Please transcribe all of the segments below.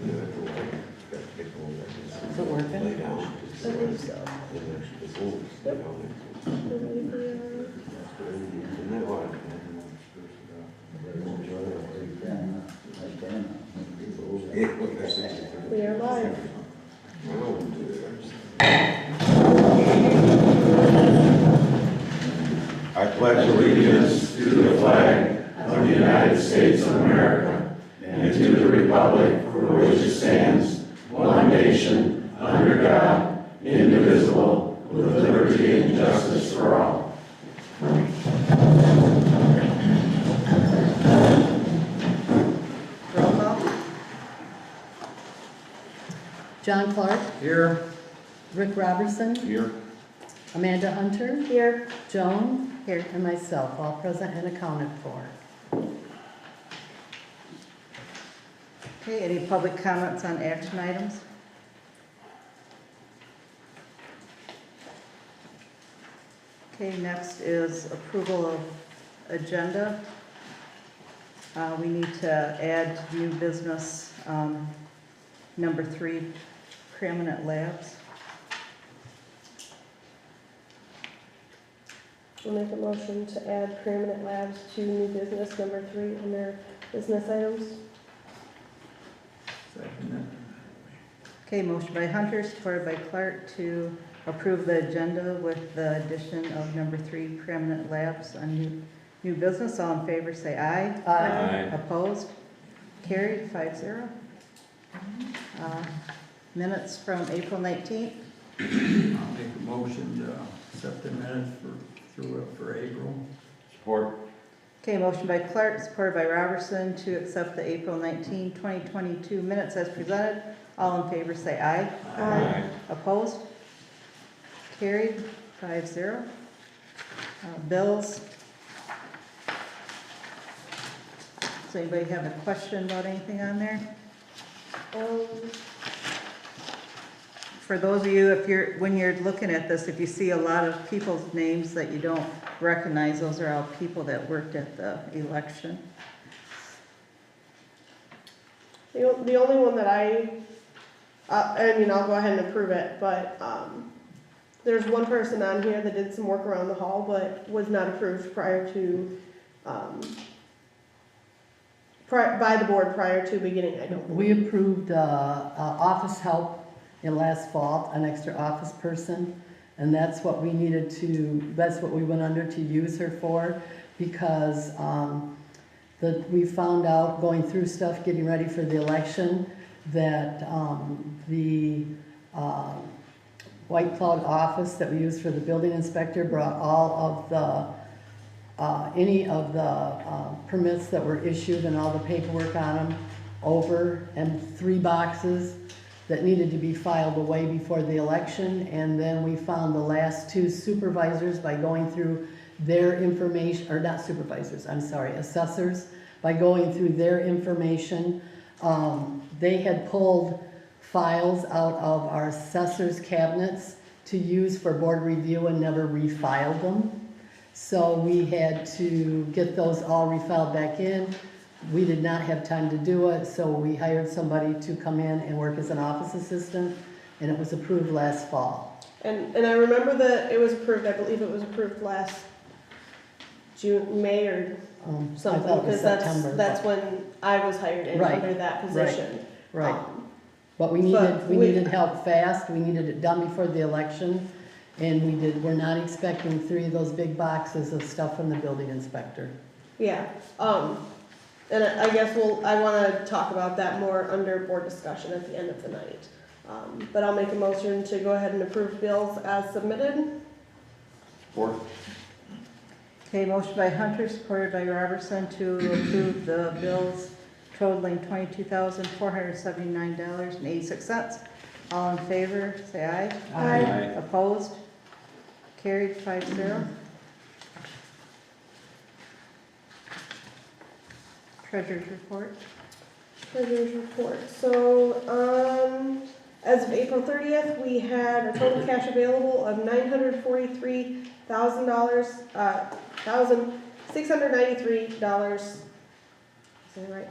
Is it working? I believe so. Yep. We are live. I pledge allegiance to the flag of the United States of America and to the republic for which it stands, one nation, under God, indivisible, with liberty and justice for all. Roll call. John Clark, Here. Rick Robertson, Here. Amanda Hunter, Here. Joan, here, and myself, all present and accounted for. Okay, any public comments on action items? Okay, next is approval of agenda. We need to add new business, number 3, Preeminent Labs. We'll make a motion to add Preeminent Labs to new business number 3 under business items. Okay, motion by Hunter, supported by Clark to approve the agenda with the addition of number 3, Preeminent Labs on new business. All in favor, say aye. Aye. Opposed? Carried, 5-0. Minutes from April 19th. I'll make a motion to accept the minutes for April. Support. Okay, motion by Clark, supported by Robertson to accept the April 19, 2022 minutes as presented. All in favor say aye. Aye. Opposed? Carried, 5-0. Bills. Does anybody have a question about anything on there? For those of you, when you're looking at this, if you see a lot of people's names that you don't recognize, those are all people that worked at the election. The only one that I mean, I'll go ahead and approve it, but there's one person on here that did some work around the hall, but was not approved prior to, by the board prior to beginning, I don't We believe. approved office help in last fall, an extra office person, and that's what we needed to, that's what we went under to use her for, because we found out going through stuff, getting ready for the election, that the White Cloud office that we use for the building inspector brought all of the any of the permits that were issued and all the paperwork on them over, and 3 boxes that needed to be filed away before the election. And then we found the last 2 supervisors by going through their information, or not supervisors, I'm sorry, assessors, by going through their information. They had pulled files out of our assessors' cabinets to use for board review and never refiled them. So we had to get those all refiled back in. We did not have time to do it, so we hired somebody to come in and work as an office assistant, and it was approved last fall. And I remember that it was approved, I believe it was approved last May or I something, thought it was because September. that's when I was hired in Right, under that position. Right, Um, but we needed help fast, we needed it done before the election, and we're not expecting 3 of those big boxes of stuff from the building inspector. Yeah, and I guess I wanna talk about that more under board discussion at the end of the night. But I'll make a motion to go ahead and approve bills as submitted. Support. Okay, motion by Hunter, supported by Robertson to approve the bills totaling $22,479.86. All in favor, say aye. Aye. Opposed? Carried, 5-0. Treasurer's report. Treasurer's report. So, as of April 30th, we had a total cash available of $943,693. Is that right?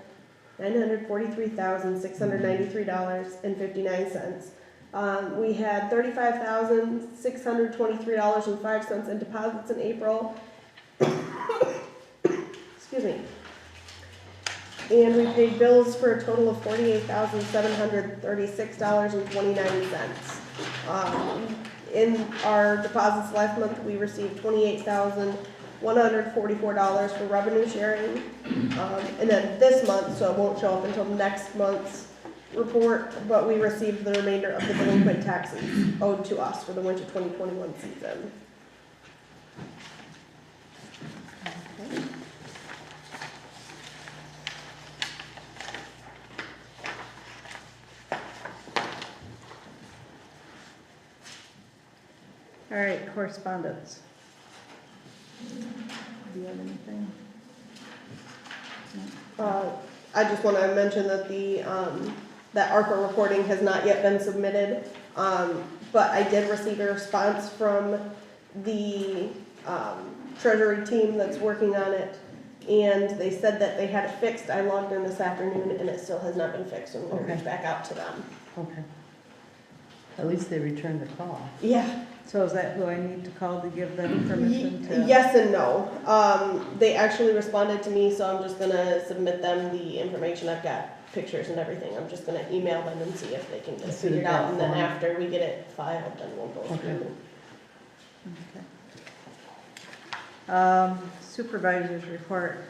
$943,693.59. We had $35,623.05 in deposits in April. Excuse me. And we paid bills for a total of $48,736.29. In our deposits last month, we received $28,144 for revenue sharing. And then this month, so it won't show up until next month's report, but we received the remainder of the delinquent taxes owed to us for the winter 2021 season. All right, correspondence. Do you have anything? I just want to mention that that ARPA reporting has not yet been submitted, but I did receive a response from the Treasury team that's working on it, and they said that they had it fixed. I logged in this afternoon, and it still has not been fixed, and we'll Okay. reach back out to them. Okay. At least they returned the call. Yeah. So is that who I need to call to give them permission to? Yes and no. They actually responded to me, so I'm just gonna submit them the information. I've got pictures and everything. I'm just gonna email them and see if they can get it See the figured out, and then form. after we get it filed, then we'll go Okay. through. Okay. Supervisor's report.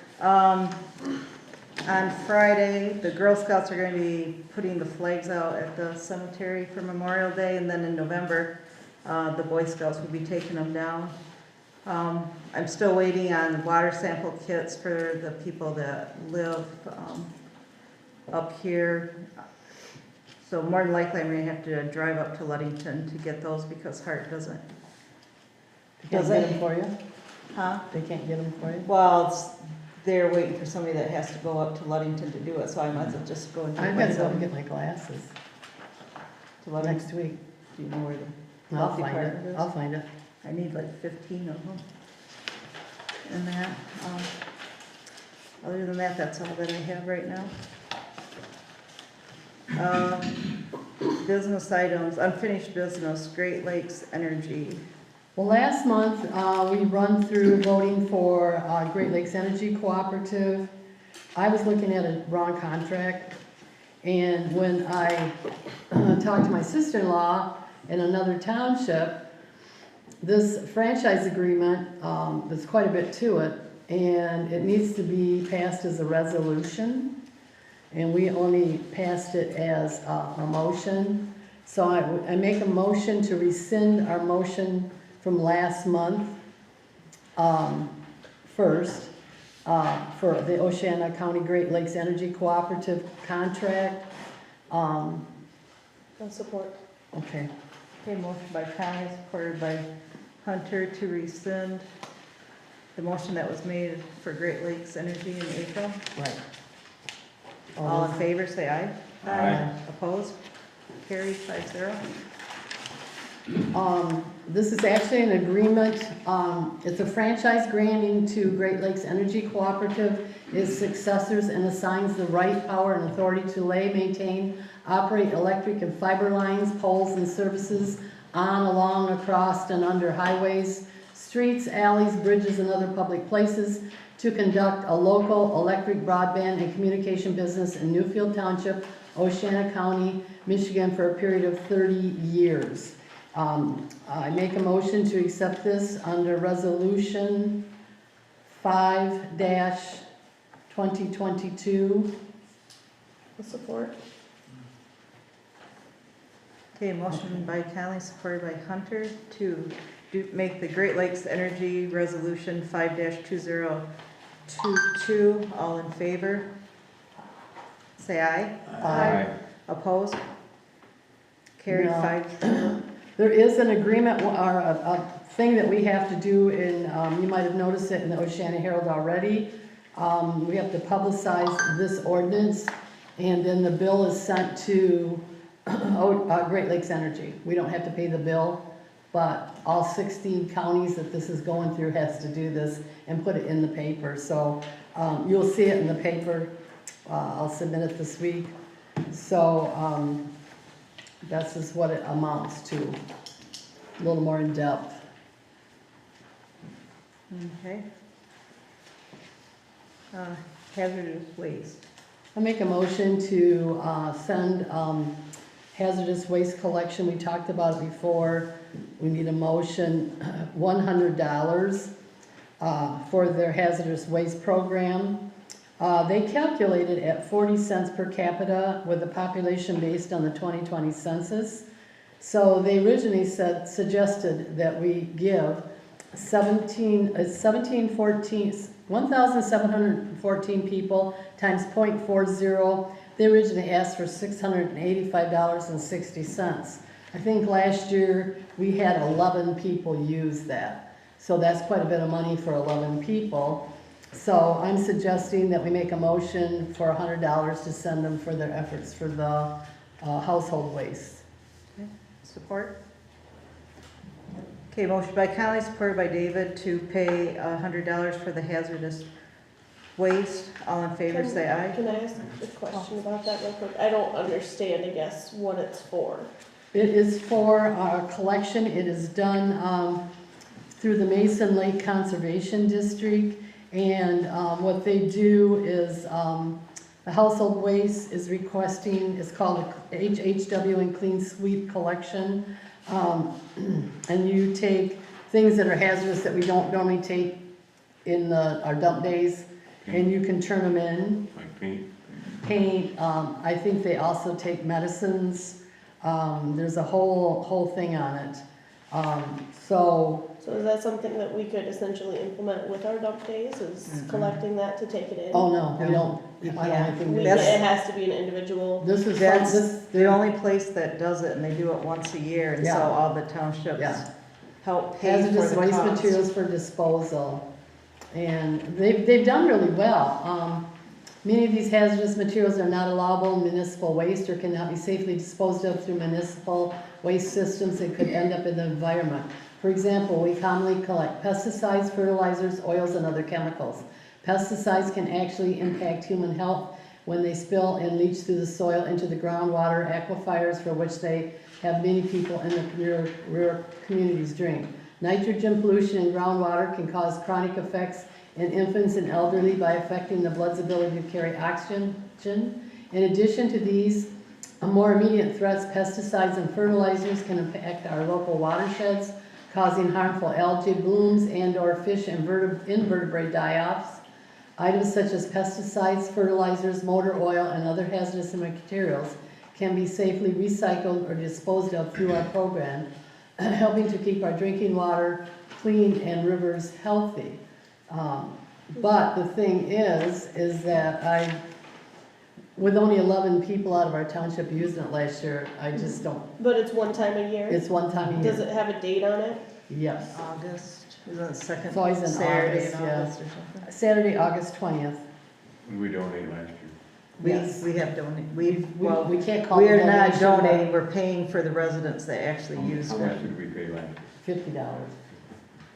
On Friday, the Girl Scouts are going to be putting the flags out at the cemetery for Memorial Day, and then in November, the Boy Scouts will be taking them down. I'm still waiting on water sample kits for the people that live up here. So more than likely, I'm going to have to drive up to Ludington to get those because Hart doesn't. They can't get them for you? Huh? They can't get them for you? Well, they're waiting for somebody that has to go up to Ludington to do it, so I might as well just go and do it I'm gonna go myself. and get my glasses To Ludington. next week. Do you know where the I'll health find it. department is? I'll find it. I need like 15 of them. And that, other than that, that's all that I have right now. Business items, unfinished business, Great Lakes Energy. Well, last month, we run through voting for Great Lakes Energy Cooperative. I was looking at a wrong contract, and when I talked to my sister-in-law in another township, this franchise agreement, there's quite a bit to it, and it needs to be passed as a resolution, and we only passed it as a motion. So I make a motion to rescind our motion from last month, first, for the Oceana County Great Lakes Energy Cooperative contract. I'll support. Okay, Okay, motion by Conley, supported by Hunter to rescind the motion that was made for Great Lakes Energy in April. right. All in favor, say aye. Aye. Opposed? Carried 5-0. This is actually an agreement, it's a franchise granting to Great Lakes Energy Cooperative, its successors, and assigns the right, power, and authority to lay, maintain, operate electric and fiber lines, poles, and services on, along, across, and under highways, streets, alleys, bridges, and other public places, to conduct a local electric, broadband, and communication business in Newfield Township, Oceana County, Michigan, for a period of 30 years. I make a motion to accept this under Resolution 5-2022. I'll support. Okay, motion by Conley, supported by Hunter to make the Great Lakes Energy Resolution 5-2022. All in favor? Say aye. Aye. Opposed? Carried No. 5-0. There is an agreement, or a thing that we have to do in, you might have noticed it in the Oceana Herald already. We have to publicize this ordinance, and then the bill is sent to Great Lakes Energy. We don't have to pay the bill, but all 16 counties that this is going through has to do this and put it in the paper. So you'll see it in the paper I'll submit it this week. So, this is what it amounts to, a little more in depth. Okay. Hazardous waste. I make a motion to send hazardous waste collection, we talked about it before. We need a motion, $100 for their hazardous waste program. They calculated at 40 cents per capita with the population based on the 2020 census. So they originally suggested that we give 1,714 people times 0.40. They originally asked for $685.60. I think last year we had 11 people use that. So that's quite a bit of money for 11 people. So I'm suggesting that we make a motion for $100 to send them for their efforts for the household waste. Okay. Support? Okay, motion by Conley, supported by David to pay $100 for the hazardous waste. All in favor, say aye. Can I ask a question about that real quick? I don't understand, I guess, what it's for. It is for our collection. It is done through the Mason Lake Conservation District. And what they do is the household waste is requesting, it's called a HHW and Clean Sweep Collection. And you take things that are hazardous that we don't normally take in our dump days, and you can turn them in. Like paint? Paint, I think they also take medicines. There's a whole thing on it. So So is that something that we could essentially implement with our dump days, is collecting that to take it in? oh no, we don't, You I don't can't. think It That's- has to be an individual. this is, That's this, the only place that does it, and they do it once a year, and so Yeah. all the townships Yeah. help pay for hazardous the waste cost. materials for disposal. And they've done really well. Many of these hazardous materials are not allowable in municipal waste or cannot be safely disposed of through municipal waste systems that could end up in the environment. For example, we commonly collect pesticides, fertilizers, oils, and other chemicals. Pesticides can actually impact human health when they spill and leach through the soil into the groundwater aquifers, for which they have many people in the rural communities drink. Nitrogen pollution in groundwater can cause chronic effects in infants and elderly by affecting the blood's ability to carry oxygen. In addition to these more immediate threats, pesticides and fertilizers can impact our local watersheds, causing harmful algae blooms and/or fish and invertebrate die-offs. Items such as pesticides, fertilizers, motor oil, and other hazardous materials can be safely recycled or disposed of through our program, helping to keep our drinking water clean and rivers healthy. But the thing is that with only 11 people out of our township using it last year, I just don't, But it's one time a year? it's one time a Does year. it have a date on it? Yes. August, is that the second It's always in Saturday August, in yeah. August or something? Saturday, August 20th. We donated last year. Yes. We have donated, We can't call we it are not donation, but donating, we're paying for the residents that actually used How much it. did we pay last year? $50.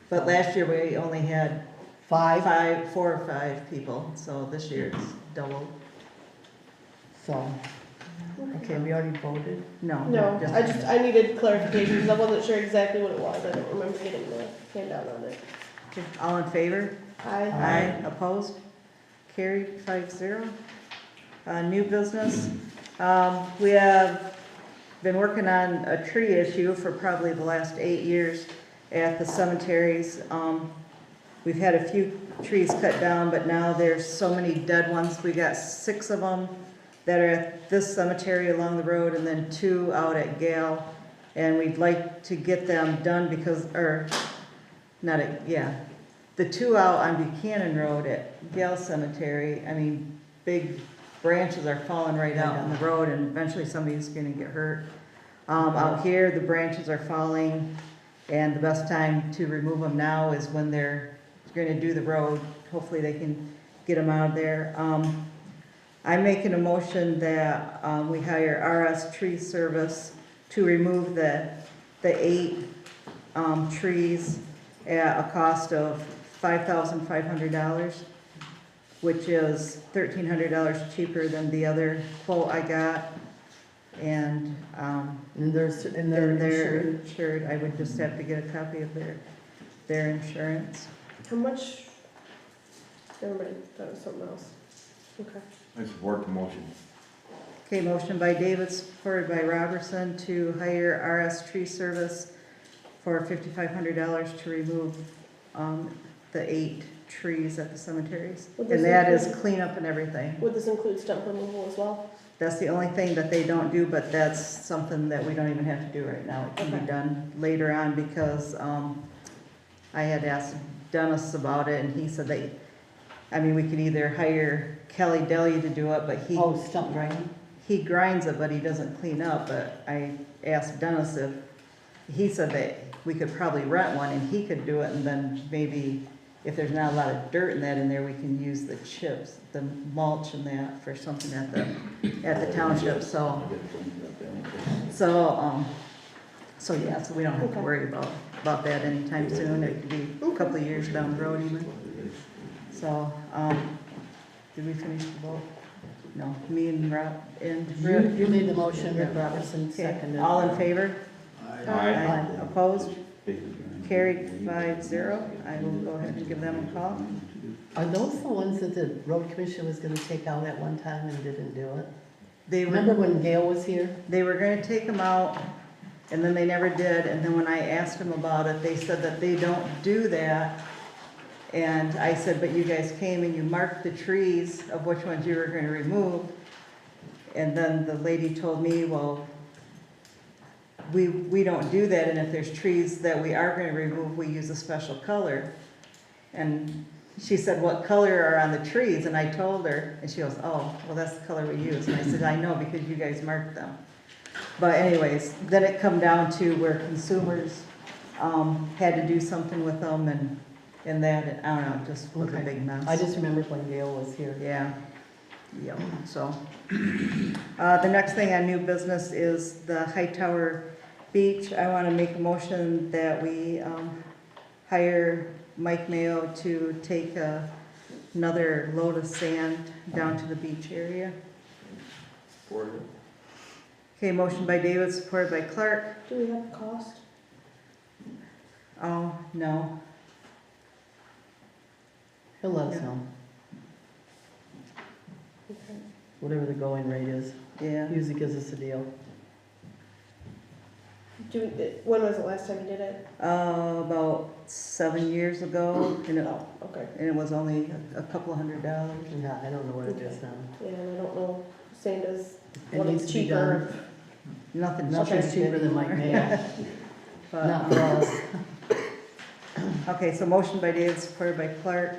But last year, we only had 5, 4 or 5 people, so this year it's double. so, okay, we already voted. No. No, just- I needed clarification, because I wasn't sure exactly what it was, I don't remember getting the handout on it. All in favor? Aye. Aye. Opposed? Carried 5-0. New business. We have been working on a tree issue for probably the last 8 years at the cemeteries. We've had a few trees cut down, but now there's so many dead ones. We got 6 of them that are at this cemetery along the road, and then 2 out at Gale. And we'd like to get them done because, or, not at, yeah. The 2 out on Buchanan Road at Gale Cemetery, I mean, big branches are falling right out on the road, and eventually somebody's gonna get hurt. Out here, the branches are falling, and the best time to remove them now is when they're gonna do the road. Hopefully they can get them out of there. I'm making a motion that we hire RS Tree Service to remove the 8 trees at a cost of $5,500. which is $1,300 cheaper than the other quote I got. And, And they're they're insured. insured. I would just have to get a copy of their insurance. How much? Never mind, that was something else. Okay. I support the motion. Okay, motion by David, supported by Robertson to hire RS Tree Service for $5,500 to remove the 8 trees at the cemeteries. Would this And that is include- cleanup and everything. Would this include stump removal as well? That's the only thing that they don't do, but that's something that we don't even have to do right now. It can Okay. be done later on because I had asked Dennis about it and he said that, I mean, we could either hire Kelly Deli to do it, but Oh, stump grinding? he grinds it, but he doesn't clean up. But I asked Dennis if, he said that we could probably rent one and he could do it, and then maybe if there's not a lot of dirt in that in there, we can use the chips, the mulch and that for something at the township, so yeah, so we don't have to Okay. worry about that anytime soon. It could be a couple of years down the road even. So, did we finish the vote? No, me and Rob, and You made the motion, Rick Robertson Okay, seconded. all in favor? Aye. Opposed? Carried 5-0. I will go ahead and give them a call. Are those the ones that the road commission was gonna take out at one time and didn't do it? They Remember were, when Gail was here? they were gonna take them out, and then they never did, and then when I asked them about it, they said that they don't do that. And I said, but you guys came and you marked the trees of which ones you were gonna remove. And then the lady told me, well, we don't do that, and if there's trees that we are gonna remove, we use a special color. And she said, what color are on the trees? And I told her, and she goes, oh, well, that's the color we use. And I said, I know, because you guys marked them. But anyways, then it come down to where consumers, had to do something with them, and that, I don't know, it just was a Okay. big mess. I just remembered when Gail was here. Yeah, yep, so. The next thing on new business is the Hightower Beach. I want to make a motion that we hire Mike Mayo to take another load of sand down to the beach area. Support it. Okay, motion by David, supported by Clark. Do we have the cost? Oh, no, He'll let us Yeah. know, Okay. whatever the going rate is. yeah. He usually gives us a deal. When was the last time you did it? About 7 years ago, and it, Oh, okay. and it was only a couple of $100. Yeah, I don't know what it is now. Yeah, and I don't know, sand is, It what needs is to be cheaper. Nothing's cheaper than Mike Mayo, But, not for us. Okay, so motion by David, supported by Clark.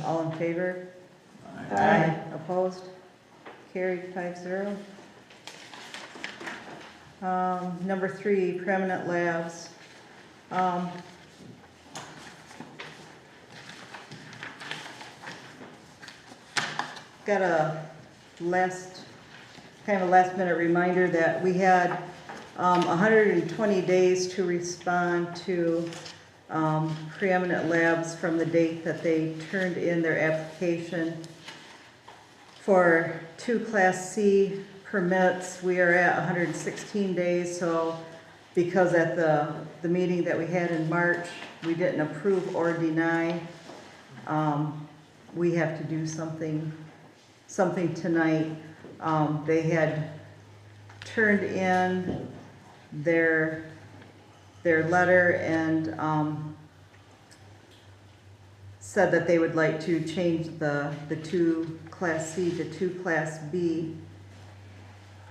All in favor? Aye. Opposed? Carried 5-0. Number 3, permanent labs. Got a kind of a last minute reminder that we had 120 days to respond to preeminent labs from the date that they turned in their application for 2 Class C permits. We are at 116 days, so because at the meeting that we had in March, we didn't approve or deny, we have to do something tonight. They had turned in their letter and said that they would like to change the 2 Class C to 2 Class B.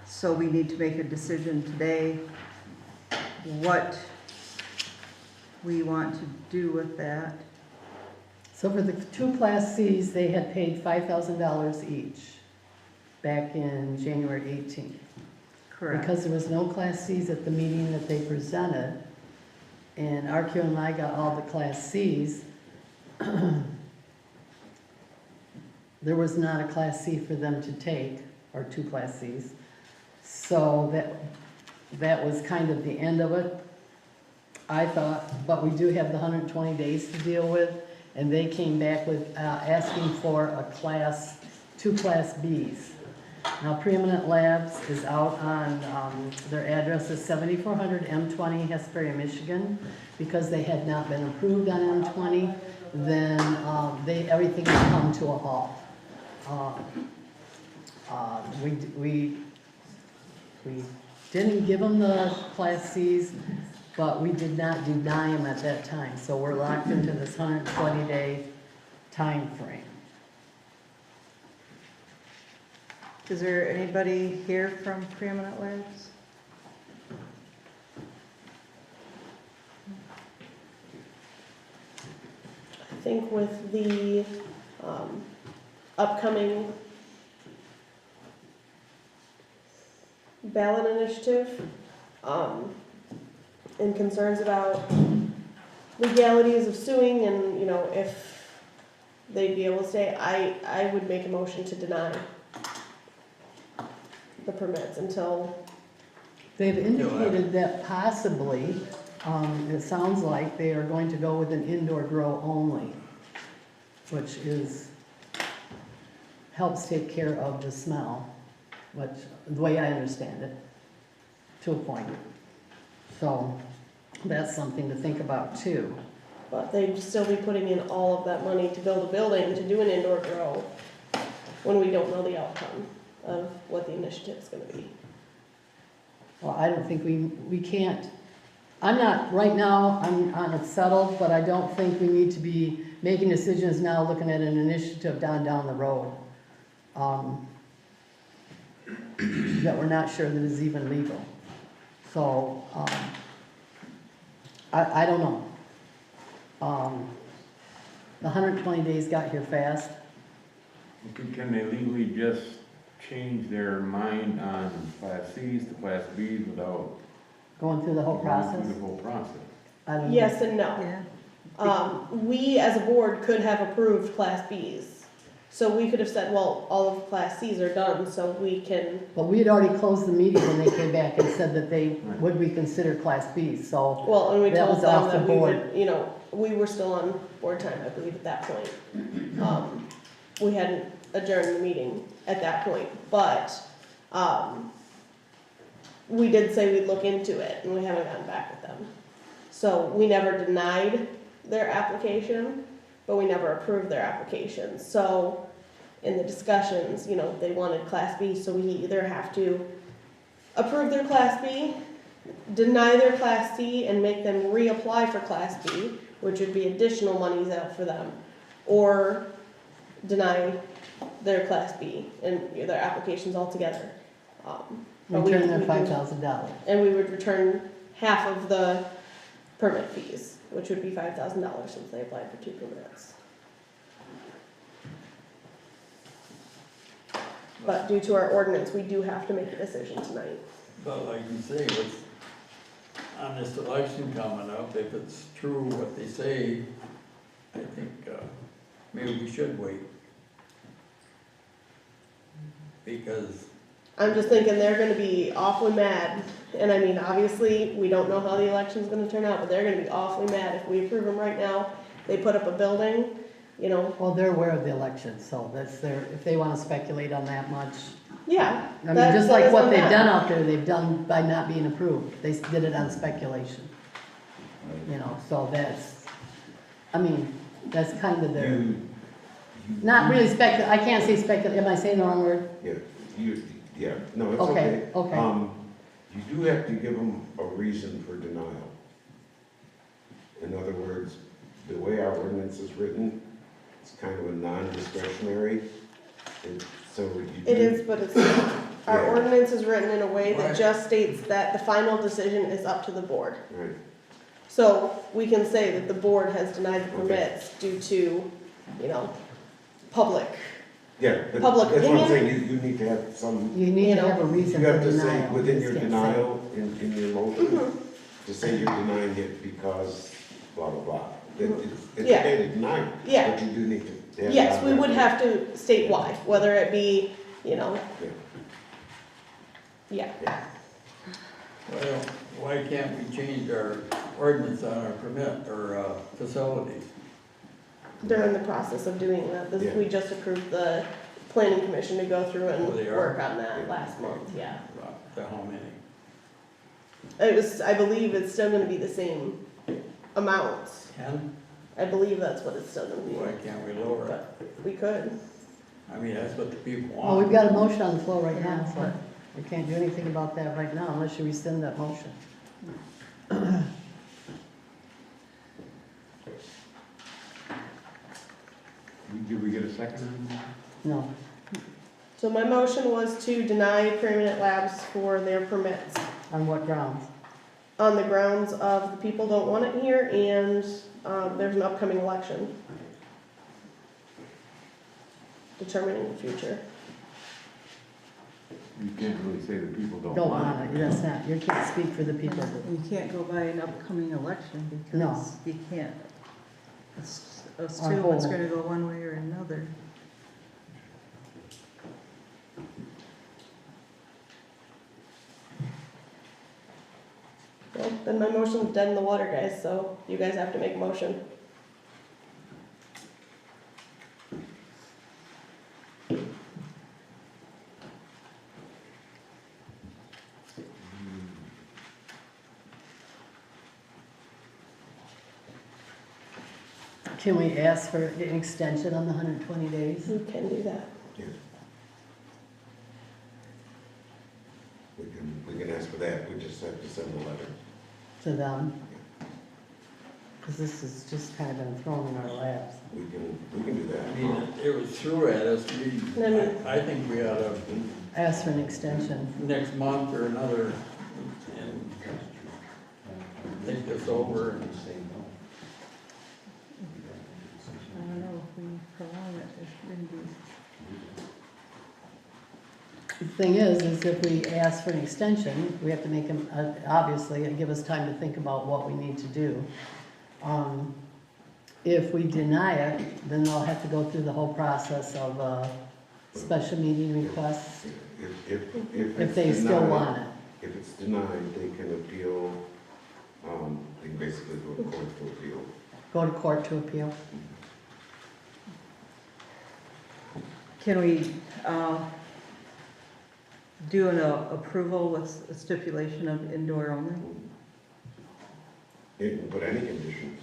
So we need to make a decision today what we want to do with that. So for the 2 Class Cs, they had paid $5,000 each back in January 18th. Correct. Because there was no Class Cs at the meeting that they presented, and RQ and I got all the Class Cs, there was not a Class C for them to take, or 2 Class Cs. So that was kind of the end of it, I thought, but we do have the 120 days to deal with, and they came back with, asking for two Class Bs. Now, Preeminent Labs is out on, their address is 7400 M20 Hesperia, Michigan. Because they had not been approved on M20, then everything has come to a halt. We didn't give them the Class Cs, but we did not deny them at that time. So we're locked into this 120-day time frame. Is there anybody here from Preeminent Labs? I think with the upcoming ballot initiative, and concerns about legalities of suing and, you know, if they'd be able to stay, I would make a motion to deny the permits until, They've indicated that possibly, it sounds like they are going to go with an indoor grow only, which helps take care of the smell, which, the way I understand it, to a point. So, that's something to think about too. but they'd still be putting in all of that money to build a building, to do an indoor grow, when we don't know the outcome of what the initiative's gonna be. Well, I don't think we can't, I'm not, right now, I'm settled, but I don't think we need to be making decisions now looking at an initiative down the road. That we're not sure that is even legal. So, I don't know. The 120 days got here fast. Can they legally just change their mind on Class Cs to Class Bs without Going through the whole going process. through the whole process? I don't know. Yes and no. Yeah. We as a board could have approved Class Bs. So we could have said, well, all of Class Cs are done, so we can, But we had already closed the meeting when they came back and said that they would reconsider Class Bs, so well, and we That told was them off the that we board. would, you know, we were still on board time, I believe, at that point. We hadn't adjourned the meeting at that point, but, we did say we'd look into it, and we haven't gotten back with them. So we never denied their application, but we never approved their application. So in the discussions, you know, they wanted Class B, so we either have to approve their Class B, deny their Class C, and make them reapply for Class B, which would be additional monies out for them, or deny their Class B and their applications altogether. But we- return their we do- $5,000. And we would return half of the permit fees, which would be $5,000 since they applied for 2 permits. But due to our ordinance, we do have to make a decision tonight. But like you say, with, on this election coming up, if it's true what they say, I think, maybe we should wait. Because, I'm just thinking they're gonna be awfully mad, and I mean, obviously, we don't know how the election's gonna turn out, but they're gonna be awfully mad if we approve them right now. They put up a building, you know, Well, they're aware of the election, so that's their, if they wanna speculate on that much. yeah. I mean, that- just that like is what on they've them. done out there, they've done by not being approved. They did it on speculation. You know, so that's, I mean, that's kind of their, not really I can't say am I saying the wrong word? Yeah, no, it's Okay, okay. okay. You do have to give them a reason for denial. In other words, the way our ordinance is written, it's kind of a non-discretionary. So you do. It is, but it's, our Yeah. ordinance is written in a way that Right. just states that the final decision is up to the board. Right, So we can say that the board has denied the Okay. permits due to, you know, public. yeah, but Public that's what I'm opinion? saying, you need to have some, You need You to know, have a reason you for have to say denial. within You your just can't denial, in your motion, Mhm. to say you're denying it because blah, blah, blah. It's Yeah. okay to deny it, Yeah. but you do need to have. Yes, that we would record. have to state why, whether it be, you know, Yeah. yeah. well, why can't we change our ordinance on our permit or, facilities? They're in the process of doing that. Yeah. We just approved the planning commission to go through and Oh, they are? work on that last month, yeah. The how many? I believe it's still gonna be the same amounts. 10? I believe that's what it's still gonna be, Why can't we lower it? but we could. I mean, that's what the people Well, we've want. got a motion on the floor right now, so we can't do anything about that right now unless you rescind that motion. Did we get a second on that? No, So my motion was to deny Permanent Labs for their permits on what grounds? on the grounds of the people don't want it here and, there's an upcoming election. Determining the future. You can't really say the people don't Don't want want it, that's not, you can't speak for the people. You can't go by an upcoming election No. because you can't assume On it's hold. gonna go one way or another. Well, then my motion's dead in the water, guys, so you guys have to make a motion. Can we ask for an extension on the 120 days? You can do that. Yeah. We can ask for that, we just have to send a letter. To them? Because this has just kind of been thrown in our laps. We can do I that. mean, it was through at us, I think we ought to, Ask for an extension. next month or another, and think this over. And I don't know if we prolong it, it shouldn't be. The thing is if we ask for an extension, we have to make them, obviously, and give us time to think about what we need to do. If we deny it, then they'll have to go through the whole process of special meeting requests, If if they it's still denied- want it. If it's denied, they can appeal, they can basically go to court to appeal. Go to court to appeal. Can we, do an approval with a stipulation of indoor only? They can put any conditions.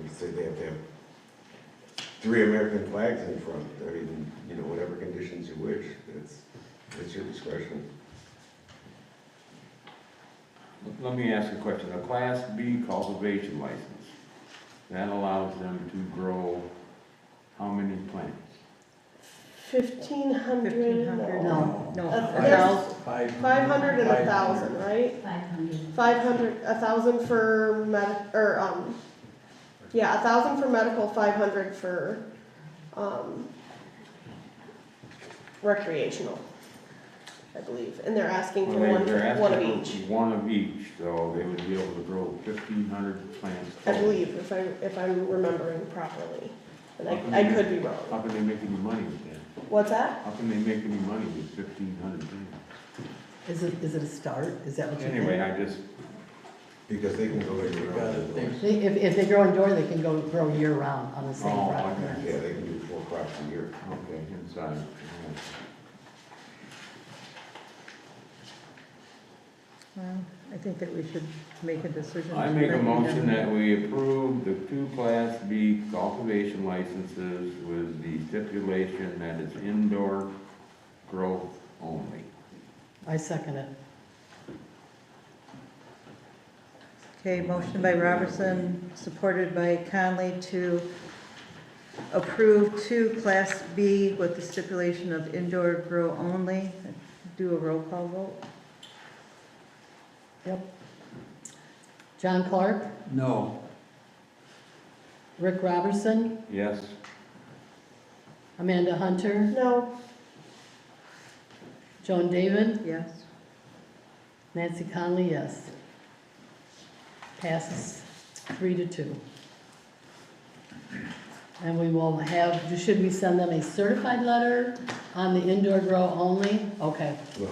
We say they have to have 3 American flags in front, or even, whatever conditions you wish, it's your discretion. Let me ask you a question. A Class B cultivation license, that allows them to grow how many plants? 1,500. 1,500? No. No, There's 500. 500 and 1,000, right? 500. 500, 1,000 for yeah, 1,000 for medical, 500 for, recreational, I believe, and they're asking for Well, they're one of asking each. for one of each, so they would be able to grow 1,500 plants. I total. believe, if I'm remembering properly, and How come I they- could be How wrong. can they make any money with that? What's that? How can they make any money with 1,500 plants? Is it a start? Is that what you think? Anyway, I just, Because they can go You year gotta round. think. If they grow indoor, they can grow year round on the same Oh, property. okay. Yeah, they can do 4 crops a year. okay, inside. Well, I think that we should make a decision. I make a tonight. motion that we approve the 2 Class B cultivation licenses with the stipulation that it's indoor growth only. I second it. Okay, motion by Robertson, supported by Conley to approve 2 Class B with the stipulation of indoor grow only. Do a roll call vote. Yep. John Clark, No, Rick Robertson, Yes? Amanda Hunter, No, Joan David, Yes. Nancy Conley, yes. Passes 3-2. And we will have, should we send them a certified letter on the indoor grow only? Okay. Well,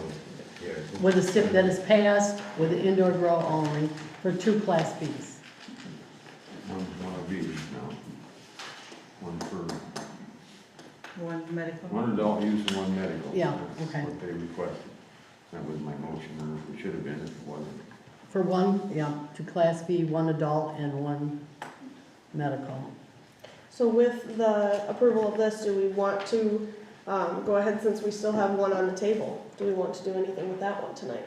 yeah. With a stip that is passed with the indoor grow only for 2 Class Bs. One for, One medical? one adult use and one medical. Yeah, That's okay. what they requested. That was my motion, or it should have been if it wasn't. For one, yeah, to Class B, one adult and one medical. So with the approval of this, do we want to, go ahead, since we still have one on the table? Do we want to do anything with that one tonight?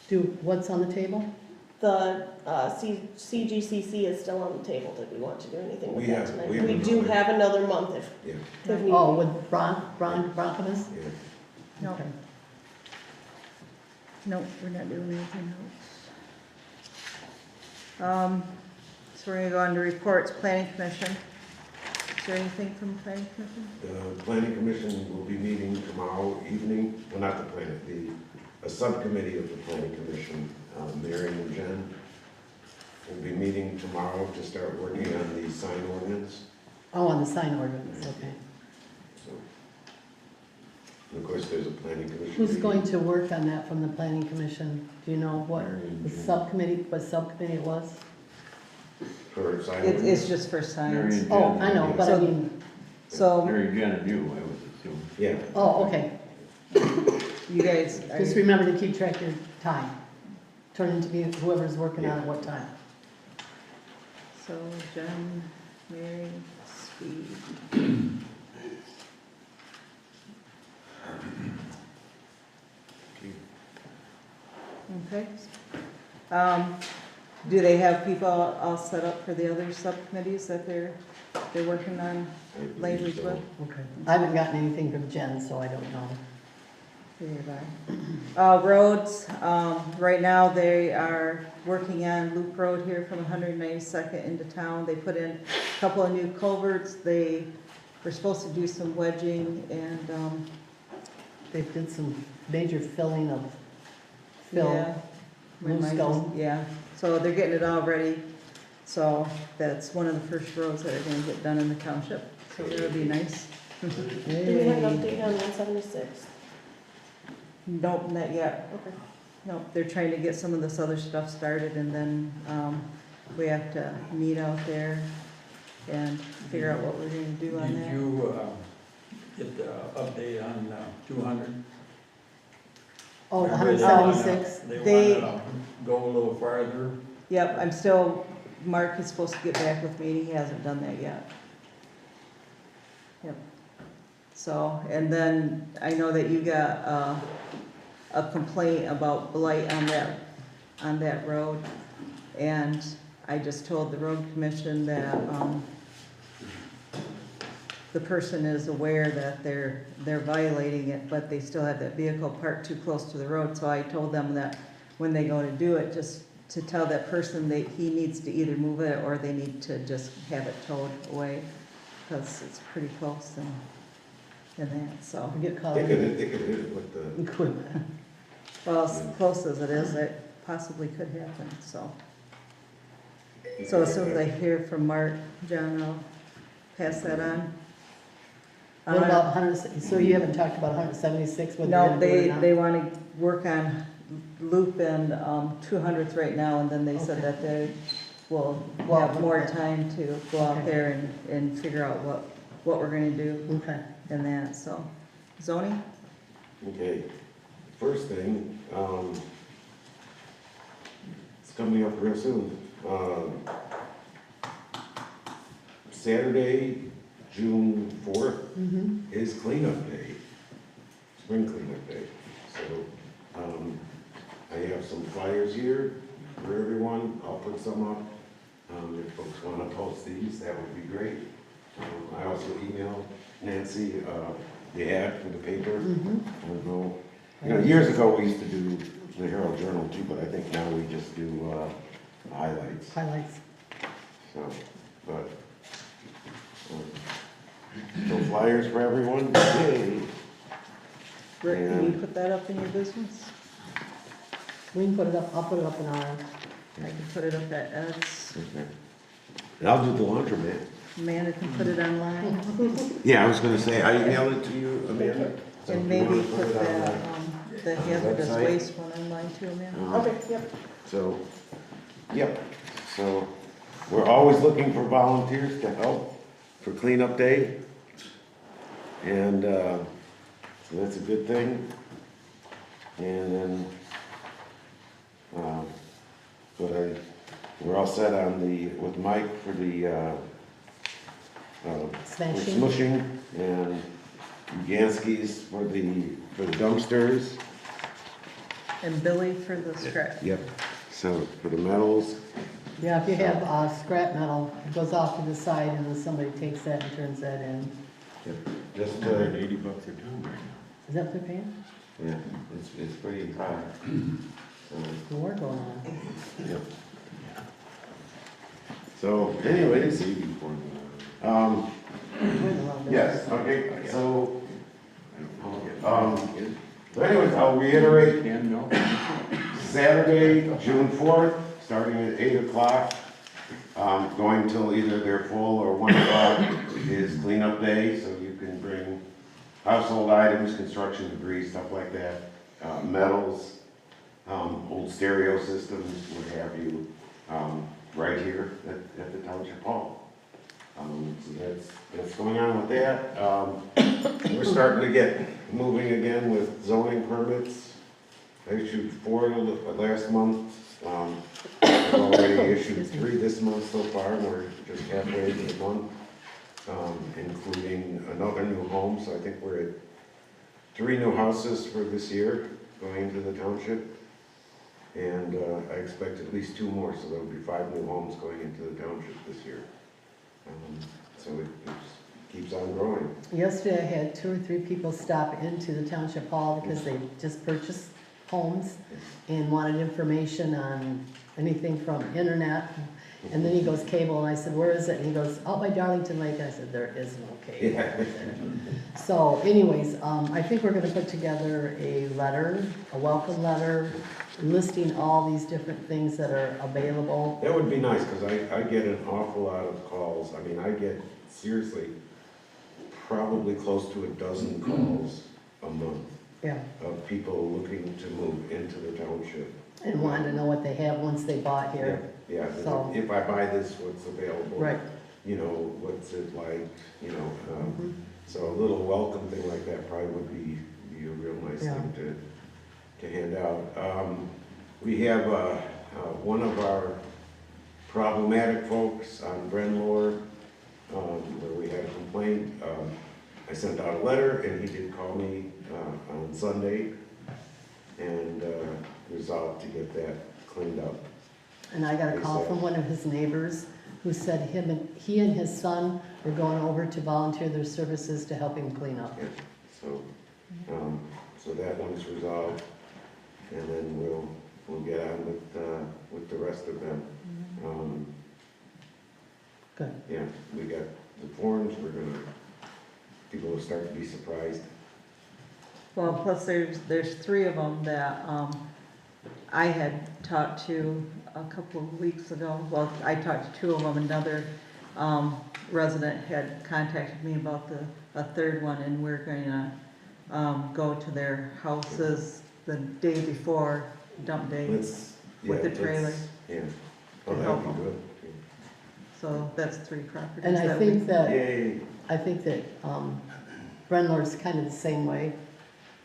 Do, what's on the table? The, CGCC is still on the table. Did we want to do anything with We that have- tonight? we have We do another- have another month if Yeah, need Oh, be. with Broncomus? yeah. No. Okay. No, we're not doing anything else. So we're gonna go on to reports, planning commission. Is there anything from the planning commission? The planning commission will be meeting tomorrow evening, well, not the planning, a subcommittee of the planning commission, Mary and Jen, will be meeting tomorrow to start working on the sign ordinance. Oh, on the sign ordinance, okay. So, and of course, there's a planning commission. Who's meeting. going to work on that from the planning commission? Do you know what Mary and the Jen. subcommittee, what subcommittee it was? For sign It's ordinance? just for Mary signs. and Oh, Jen. I know, but I So- mean, So Mary Jen and you, I would assume. Yeah, oh, okay. you guys, are Just you- remember to keep track of your time. Turn into be whoever's working on it what time. so Jen, Mary, Steve. Okay. Do they have people all set up for the other subcommittees that they're working on I believe lately so. with? Okay. I haven't gotten anything from Jen, so I don't know. Roads, right now they are working on Loop Road here from 192nd into town. They put in a couple of new culverts. They were supposed to do some wedging and, They did some major filling of fill. yeah. loose stone. Yeah, so they're getting it all ready. So that's one of the first roads that are gonna get done in the township. So that'll be nice. Do we have an Yay. update on 176? Nope, not yet. Okay. Nope, they're trying to get some of this other stuff started and then, we have to meet out there and figure out what we're gonna do on Did that. you, get the update on, 200? Oh, Remember they 176? wanna- They- They wanna go a little farther. Yep, I'm still, Mark is supposed to get back with me, he hasn't done that yet. Yep. So, and then I know that you got, a complaint about blight on that road. And I just told the road commission that, the person is aware that they're violating it, but they still have that vehicle parked too close to the road. So I told them that when they go to do it, just to tell that person that he needs to either move it or they need to just have it towed away, because it's pretty close and that, so. We get caught they could, in they could hit it with the, equipment. Well, as close as it is, it possibly could happen, so. So as soon as I hear from Mark, John, I'll pass that on. What about 100, so you haven't talked about 176, whether you're No, gonna do it or not? they want to work on Loop and 200th right now, and then they said Okay. that they will Well, have more okay. time to go out Okay. there and figure out what we're gonna do Okay. in that, so. Zoning? okay. First thing, it's coming up real soon. Saturday, June 4th Mm-hmm. is cleanup day, spring cleanup day. So, I have some flyers here for everyone, I'll put some up. If folks wanna post these, that would be great. I also emailed Nancy, the ad for the paper. Mm-hmm. I know, you know, years ago, we used to do the Herald Journal too, but I think now we just do, highlights, Highlights. so, but, so flyers for everyone, yay. Rick, can you And- put that up in your business? We can put it up, I'll put it up in our, I can put it up at Ed's. Okay. And I'll do the laundromat. Amanda can put it online. Yeah, I was gonna say, I emailed it to you, Amanda. So And if you maybe wanna put it on that, the hazardous website. waste one online too, Amanda. Okay, yep. So, yep, so we're always looking for volunteers to help for cleanup day. And, so that's a good thing. And then, we're all set on with Mike for the, Smashing. smushing, and Gansky's for the dumpsters. And Billy for the scrap. Yep. So for the metals, Yeah, if you have, scrap metal, it goes off to the side and then somebody takes that and turns that in. just, $80 a ton right Is that what they're paying? yeah, it's pretty high. The war going on. Yep. So anyways, now. yes, okay, so, so anyways, I'll reiterate, Can no? Saturday, June 4th, starting at 8 o'clock, going till either they're full or 1 o'clock is cleanup day, so you can bring household items, construction debris, stuff like that, metals, old stereo systems, what have you, right here at the Township Hall. So that's going on with that. We're starting to get moving again with zoning permits. I issued 4 last month. I've already issued 3 this month so far, and we're just halfway through the month, including another new home. So I think we're at 3 new houses for this year going into the township. And I expect at least 2 more, so there'll be 5 new homes going into the township this year. So it just keeps on growing. Yesterday, I had 2 or 3 people stop into the township hall because they just purchased homes and wanted information on anything from internet. And then he goes, cable, and I said, where is it? And he goes, out by Darlington Lake. And I said, there is no cable. Yeah. So anyways, I think we're gonna put together a letter, a welcome letter, listing all these different things that are available. That would be nice, because I get an awful lot of calls. I mean, I get, seriously, probably close to a dozen calls a month Yeah, of people looking to move into the township. and wanting to know what they have once they bought here. Yeah, So- if I buy this, what's available? Right. You know, what's it like, you know, Mhm. so a little welcome thing like that probably would be a real nice Yeah. thing to hand out. We have, one of our problematic folks on Brenmore, where we had a complaint. I sent out a letter and he did call me, on Sunday and, resolved to get that cleaned up. And I got a call from one of his neighbors who said he and his son were going over to volunteer their services to help him clean up. Yeah, so, so that one's resolved, and then we'll get on with the rest of them. Good. Yeah, we got the forms, people will start to be surprised. Well, plus there's 3 of them that, I had talked to a couple of weeks ago. Well, I talked to 2 of them. Another, resident had contacted me about a 3rd one, and we're gonna, go to their houses the day before dump day. Let's, With the let's- trailer. Yeah, oh, that'd be good. So that's 3 properties. And I that think we- that, Yay, Brenlore's kind of the same way.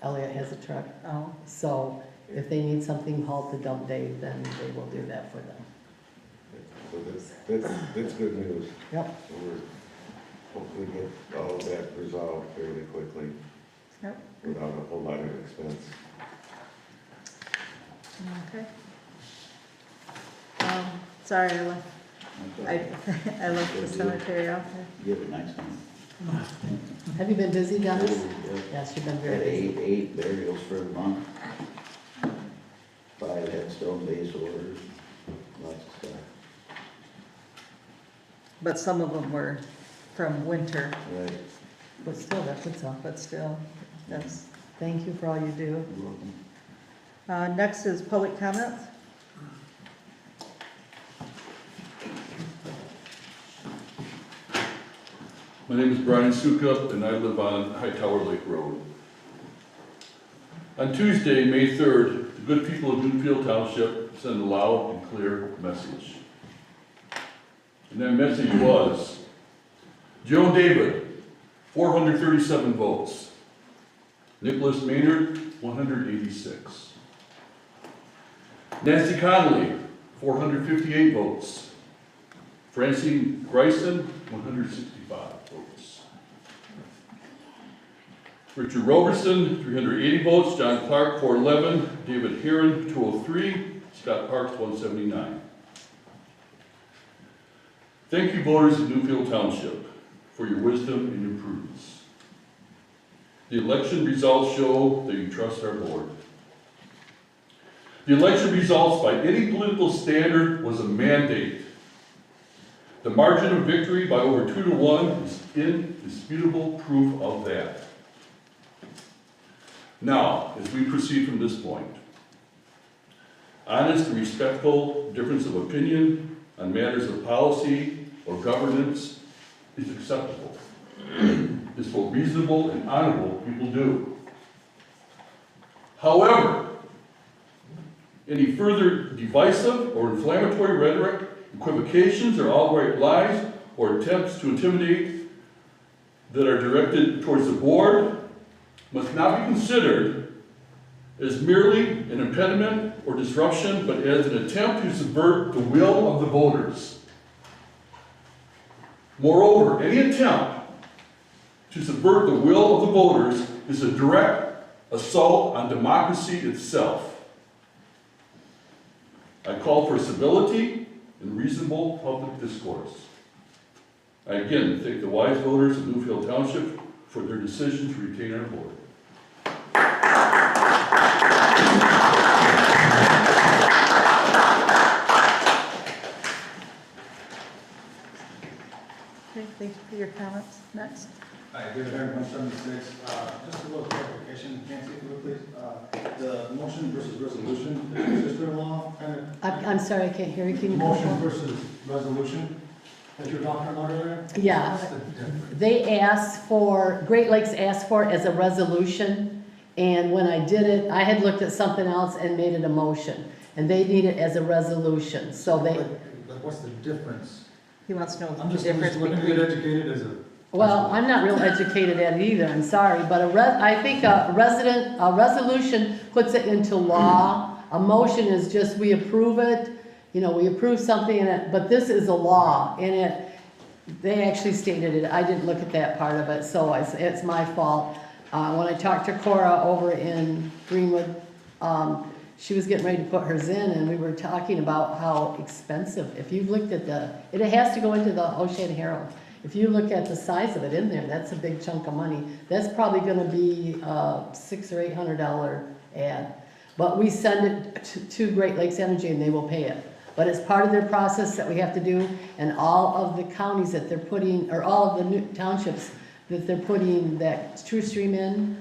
Elliot has a truck. Oh, So if they need something hauled to dump day, then they will do that for them. so that's good news. Yep. So we're hopefully get all of that resolved fairly quickly yep, without a whole lot of expense. okay. Sorry, I left the cemetery out there. Give it next time. Have you been busy, Dennis? Yeah. Yes, you've been Had very busy. 8 burials for the month. 5 headstone base orders, lots of stuff. But some of them were from winter, Right, But still, that's what's up. but still, that's. Thank you for all you do. you're welcome. Next is public comments. My name is Brian Sukup, and I live on Hightower Lake Road. On Tuesday, May 3rd, the good people of Newfield Township sent a loud and clear message. And that message was, Joan David, 437 votes. Nicholas Maynard, 186. Nancy Connolly, 458 votes. Francine Greisen, 165 votes. Richard Roberson, 380 votes. John Clark, 411. David Heron, 203. Scott Parks, 179. Thank you, voters of Newfield Township, for your wisdom and your prudence. The election results show that you trust our board. The election results by any political standard was a mandate. The margin of victory by over 2-1 is indisputable proof of that. Now, as we proceed from this point, honest and respectful difference of opinion on matters of policy or governance is acceptable. It's what reasonable and honorable people do. However, any further divisive or inflammatory rhetoric, equivocations or outright lies or attempts to intimidate that are directed towards the board must not be considered as merely an impediment or disruption, but as an attempt to subvert the will of the voters. Moreover, any attempt to subvert the will of the voters is a direct assault on democracy itself. I call for civility and reasonable public discourse. I again thank the wise voters of Newfield Township for their decision to retain our board. Okay, thank you for your comments. Next. Hi, David Aaron, 176. Just a little clarification, Nancy, if you would please. The motion versus resolution, is sister-in-law kind of? I'm sorry, I can't hear you. Can you come Motion up? versus resolution that you were talking about earlier? Yeah. What's the difference? They asked for, Great Lakes asked for it as a resolution, and when I did it, I had looked at something else and made it a motion. And they need it as a resolution, so they, But what's the difference? He wants to know I'm the just difference looking to between. get educated as a. well, I'm not real educated at it either, I'm sorry, but I think a resolution puts it into law. A motion is just, we approve it, we approve something, but this is a law, and they actually stated it, I didn't look at that part of it, so it's my fault. When I talked to Cora over in Greenwood, she was getting ready to put hers in, and we were talking about how expensive, if you've looked at it has to go into the Ocean Herald. If you look at the size of it in there, that's a big chunk of money. That's probably gonna be a $600 or $800 ad. But we send it to Great Lakes Energy and they will pay it. But it's part of their process that we have to do, and all of the counties that they're putting, or all of the new townships that they're putting that True Stream in,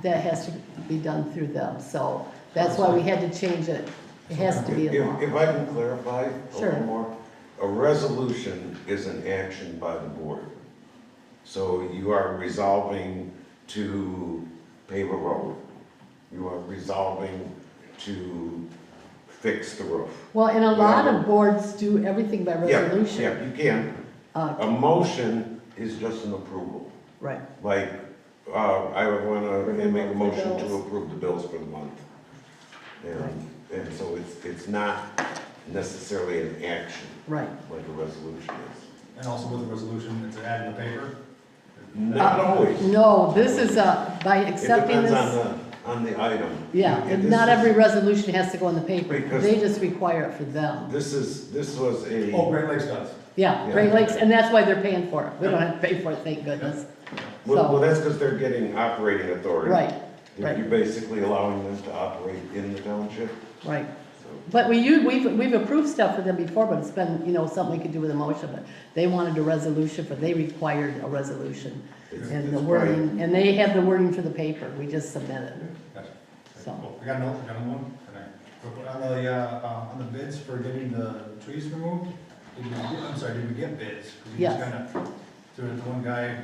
that has to be done through them. So that's why we had to change it. It has to be a law. If I can clarify a Sure. little more, a resolution is an action by the board. So you are resolving to pave a road. You are resolving to fix the roof. Well, and a lot of boards do everything by resolution. Yeah, you can. A motion is just an approval. Right. Like, I would wanna make a motion to Bills. approve the bills for the month. And so it's not necessarily an action Right. like a resolution is. And also with the resolution, it's an ad in the paper? Not always. No, this is by It accepting depends this. on the item. Yeah, This and not is- every resolution has to go in the paper. Because- They just require it for them. This was a. Oh, Great Lakes does. Yeah, Yeah. Great Lakes, and that's why they're paying for it. We don't have to pay for it, thank goodness. Well, that's because they're getting operating authority. Right, right. You're basically allowing them to operate in the township, right. so. But we've approved stuff for them before, but it's been, something we could do with a motion, but they wanted a resolution, but they required a resolution. it's- And the it's wording, and they have the wording for the paper, we just submitted, Gotcha. so. Cool. I got another one. On the bids for getting the trees removed, did we get bids? We Yes. just kinda threw it to one guy.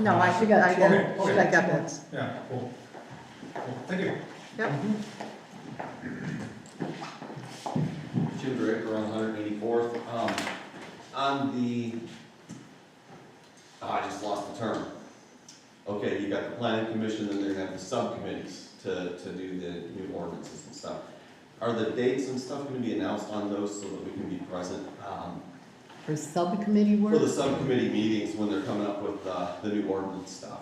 No, I We got two. Okay. I got bids. Yeah, cool. Cool. Thank you. Yep. Jim Draper on 184th. On the I just lost the term. Okay, you got the planning commission, then they're gonna have the subcommittees to do the new ordinances and stuff. Are the dates and stuff gonna be announced on those so that we can be present? For subcommittee For work? the subcommittee meetings when they're coming up with, the new ordinance stuff?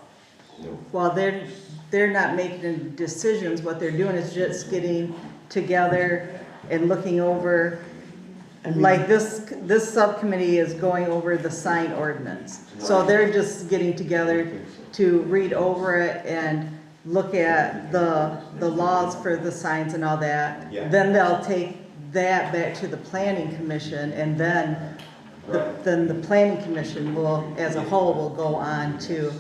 No. Well, they're not making decisions, what they're doing is just getting together and looking over, And like this subcommittee is going over the sign ordinance. So Right. they're just getting together to read over it and look at the laws for the signs and all that. Yeah. Then they'll take that back to the planning commission, and then Right. then the planning commission will, as a whole, will go on to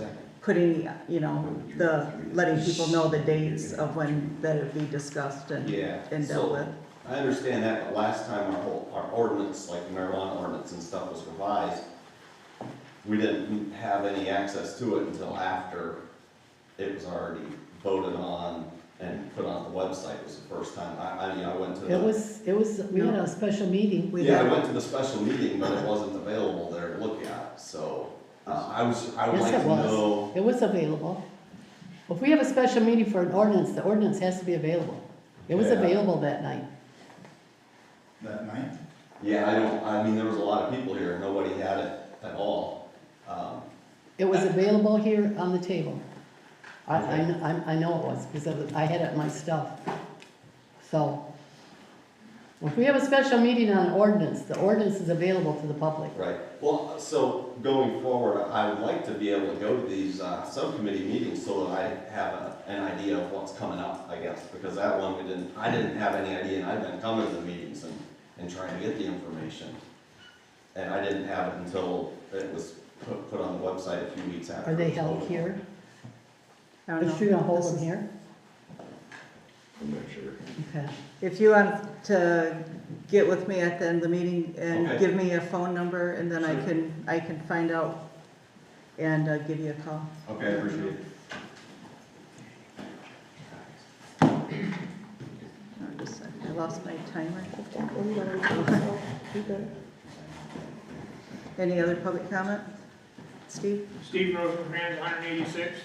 putting, letting people know the dates of when that'll be discussed and Yeah. dealt So, with. I understand that, but last time our ordinance, like marijuana ordinance and stuff was revised, we didn't have any access to it until after it was already voted on and put on the website. It was the first time, I went to the. It was, we had a special meeting. Yeah, I went to the special meeting, but it wasn't available there to look at, so, I would Yes, like it to know. was. It was available. If we have a special meeting for an ordinance, the ordinance has to be available. It was Yeah. available that night. That night? Yeah, I mean, there was a lot of people here, nobody had it at all. It was available here on the table. I know it was, because I had it in my stuff. So, if we have a special meeting on an ordinance, the ordinance is available to the public. Right, well, so going forward, I would like to be able to go to these, subcommittee meetings so that I have an idea of what's coming up, I guess, because that one I didn't have any idea, and I've been coming to the meetings and trying to get the information. And I didn't have it until it was put on the website a few weeks after. Are they it was held voted on. here? I don't Is she gonna know. hold This them is- here? I'm not sure. Okay. If you want to get with me at the end of the meeting and Okay. give me a phone number, and then I can find out and give you a call. Okay, I appreciate it. Just a second. I lost my timer. That one, so, you good. Any other public comment? Steve? Steve Rosenkrantz, 186.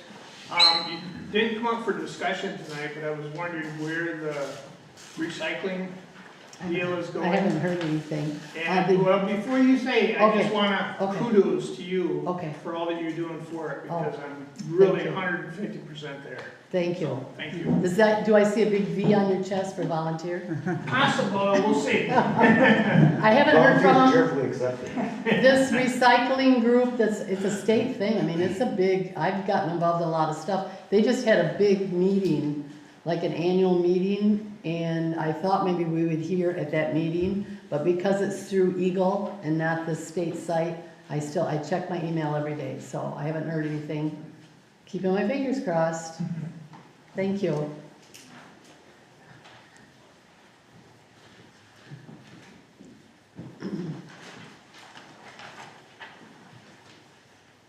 You didn't come up for discussion tonight, but I was wondering where the recycling deal is I going. haven't heard anything. And, well, before you say, I Okay, just wanna okay. kudos to you Okay. for all that you're doing for it, Oh, because I'm really thank you. 150% there. Thank you. Thank you. Do I see a big V on your chest for volunteer? Possible, we'll see. I haven't heard from them. Carefully accepted. This recycling group, it's a state thing, I mean, it's a big, I've gotten involved in a lot of stuff. They just had a big meeting, like an annual meeting, and I thought maybe we would hear at that meeting, but because it's through Eagle and not the state site, I check my email every day, so I haven't heard anything. Keeping my fingers crossed. Thank you.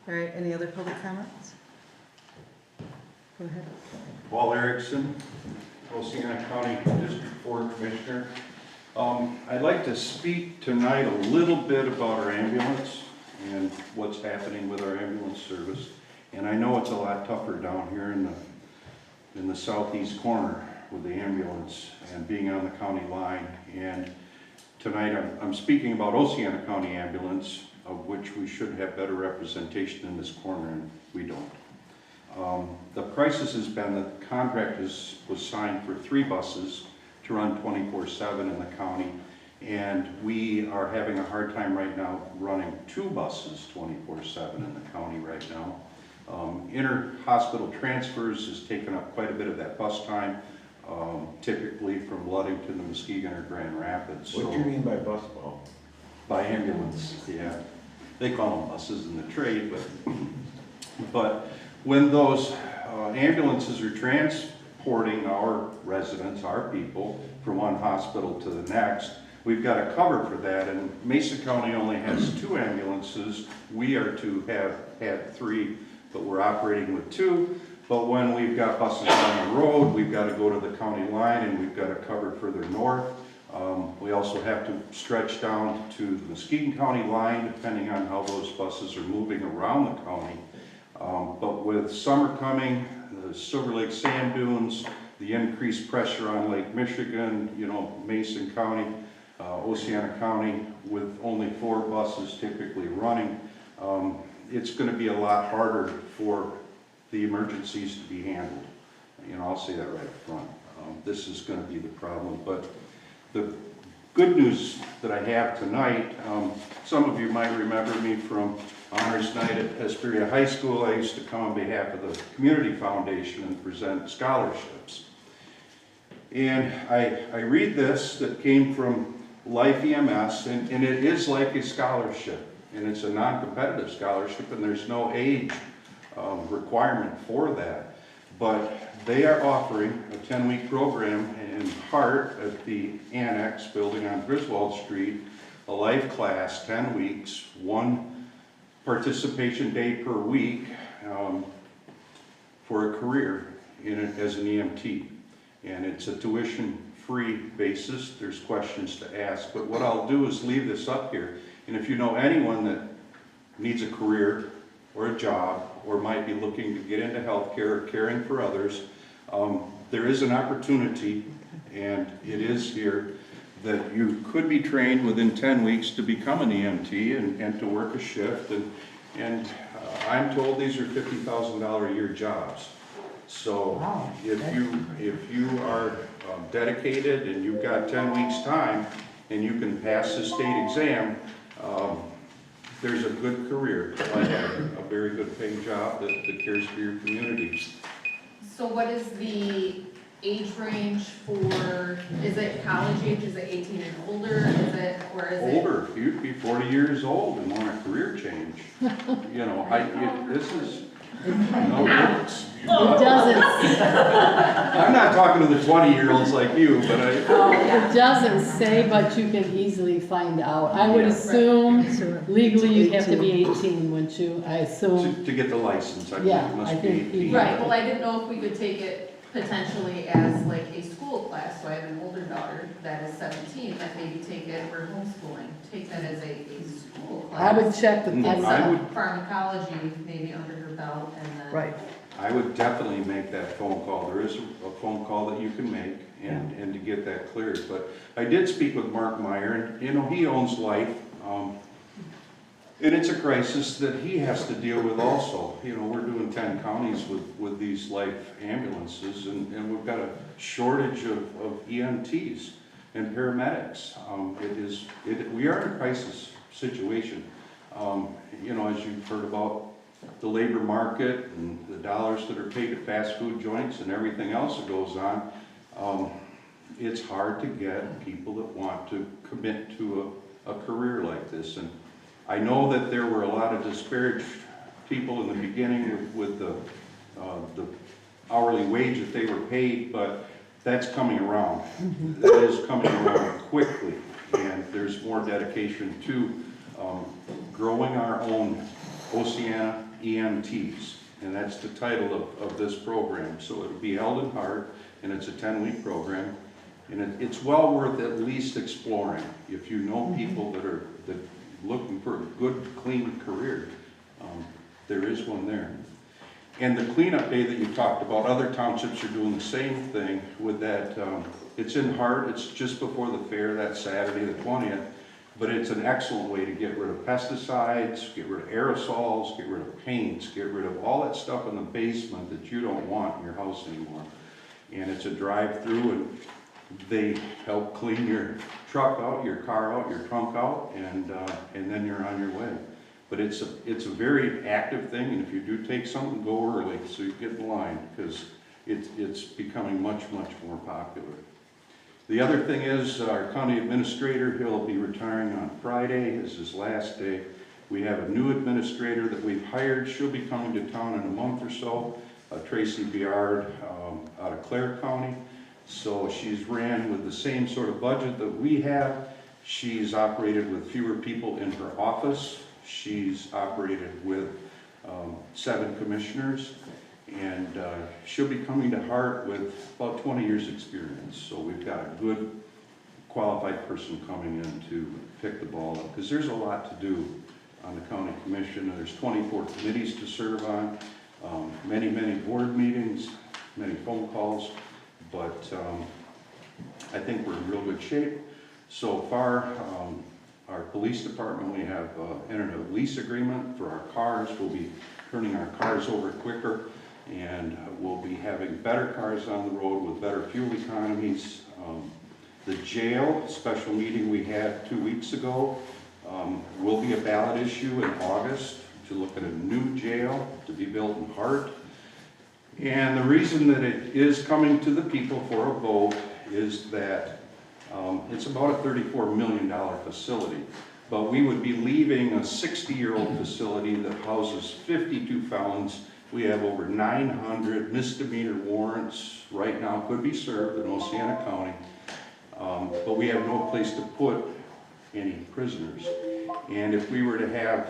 All right, any other public comments? Go ahead. Paul Erickson, Oceana County District 4 Commissioner. I'd like to speak tonight a little bit about our ambulance and what's happening with our ambulance service. And I know it's a lot tougher down here in the southeast corner with the ambulance and being on the county line. And tonight I'm speaking about Oceana County Ambulance, of which we should have better representation in this corner, and we don't. The crisis has been that the contract was signed for 3 buses to run 24/7 in the county, and we are having a hard time right now running 2 buses 24/7 in the county right now. Inter-hospital transfers has taken up quite a bit of that bus time, typically from Ludington to Muskegon or Grand Rapids. What do you mean by bus, Paul? By ambulance, yeah. They call them buses in the trade, but when those ambulances are transporting our residents, our people, from one hospital to the next, we've got to cover for that, and Mesa County only has 2 ambulances. We are to have had 3, but we're operating with 2. But when we've got buses on the road, we've got to go to the county line and we've got to cover further north. We also have to stretch down to the Muskegon County line, depending on how those buses are moving around the county. But with summer coming, the Silver Lake sand dunes, the increased pressure on Lake Michigan, you know, Mason County, Oceana County, with only 4 buses typically running, it's going to be a lot harder for the emergencies to be handled. You know, I'll say that right up front. This is going to be the problem. But the good news that I have tonight, some of you might remember me from Honors Night at Hesperia High School. I used to come on behalf of the Community Foundation and present scholarships. And I read this that came from Life EMS, and it is like a scholarship. And it's a non-competitive scholarship, and there's no age requirement for that. But they are offering a 10-week program in Hart at the Annex building on Griswold Street, a life class, 10 weeks, 1 participation day per week for a career in it as an EMT. And it's a tuition-free basis. There's questions to ask. But what I'll do is leave this up here. And if you know anyone that needs a career or a job or might be looking to get into healthcare or caring for others, there is an opportunity, and it is here, that you could be trained within 10 weeks to become an EMT and to work a shift. And I'm told these are $50,000 a year jobs. So Wow. if you are dedicated and you've got 10 weeks time and you can pass the state exam, there's a good career. I have a very good paying job that cares for your community. So what is the age range for, is it college age, is it 18 and older, is it, or is it? Older, you'd be 40 years old and want a career change. You know, this is, no, it's, It doesn't, I'm not talking to the 20-year-olds like you, but it doesn't say, but you can easily find out. I would assume legally you'd have to be 18, wouldn't you? I assume. to get the license, I think Yeah, it must I be think 18. Right, well, I didn't know if we could take it potentially as like a school class, so I have an older daughter that is 17, that maybe take it, we're homeschooling, take that as a school class. I would check with, Get I some would- pharmacology maybe under her belt and then. right. I would definitely make that phone call. There is a phone call that you can make and to get that cleared. But I did speak with Mark Meyer, and you know, he owns Life. And it's a crisis that he has to deal with also. You know, we're doing 10 counties with these Life ambulances, and we've got a shortage of EMTs and paramedics. We are in a crisis situation. You know, as you've heard about the labor market and the dollars that are paid at fast food joints and everything else that goes on, it's hard to get people that want to commit to a career like this. And I know that there were a lot of disparaged people in the beginning with the hourly wage that they were paid, but that's coming around. That is coming around quickly, and there's more dedication to growing our own Oceana EMTs, and that's the title of this program. So it'll be held in Hart, and it's a 10-week program, and it's well worth at least exploring. If you know people that are looking for a good, clean career, there is one there. And the cleanup day that you talked about, other townships are doing the same thing with that. It's in Hart, it's just before the fair, that Saturday the 20th. But it's an excellent way to get rid of pesticides, get rid of aerosols, get rid of paints, get rid of all that stuff in the basement that you don't want in your house anymore. And it's a drive-through, and they help clean your truck out, your car out, your trunk out, and then you're on your way. But it's a very active thing, and if you do take something, go early so you get in line, because it's becoming much, much more popular. The other thing is our county administrator, he'll be retiring on Friday, is his last day. We have a new administrator that we've hired. She'll be coming to town in a month or so, Tracy Biard out of Clare County. So she's ran with the same sort of budget that we have. She's operated with fewer people in her office. She's operated with 7 commissioners. And she'll be coming to Hart with about 20 years experience. So we've got a good qualified person coming in to pick the ball up, because there's a lot to do on the county commission. There's 24 committees to serve on, many board meetings, many phone calls, but I think we're in real good shape. So far, our police department, we have entered a lease agreement for our cars. We'll be turning our cars over quicker, and we'll be having better cars on the road with better fuel economies. The jail special meeting we had 2 weeks ago will be a ballot issue in August to look at a new jail to be built in Hart. And the reason that it is coming to the people for a vote is that it's about a $34 million facility, but we would be leaving a 60-year-old facility that houses 52 felons. We have over 900 misdemeanor warrants right now, could be served in Oceana County, but we have no place to put any prisoners. And if we were to have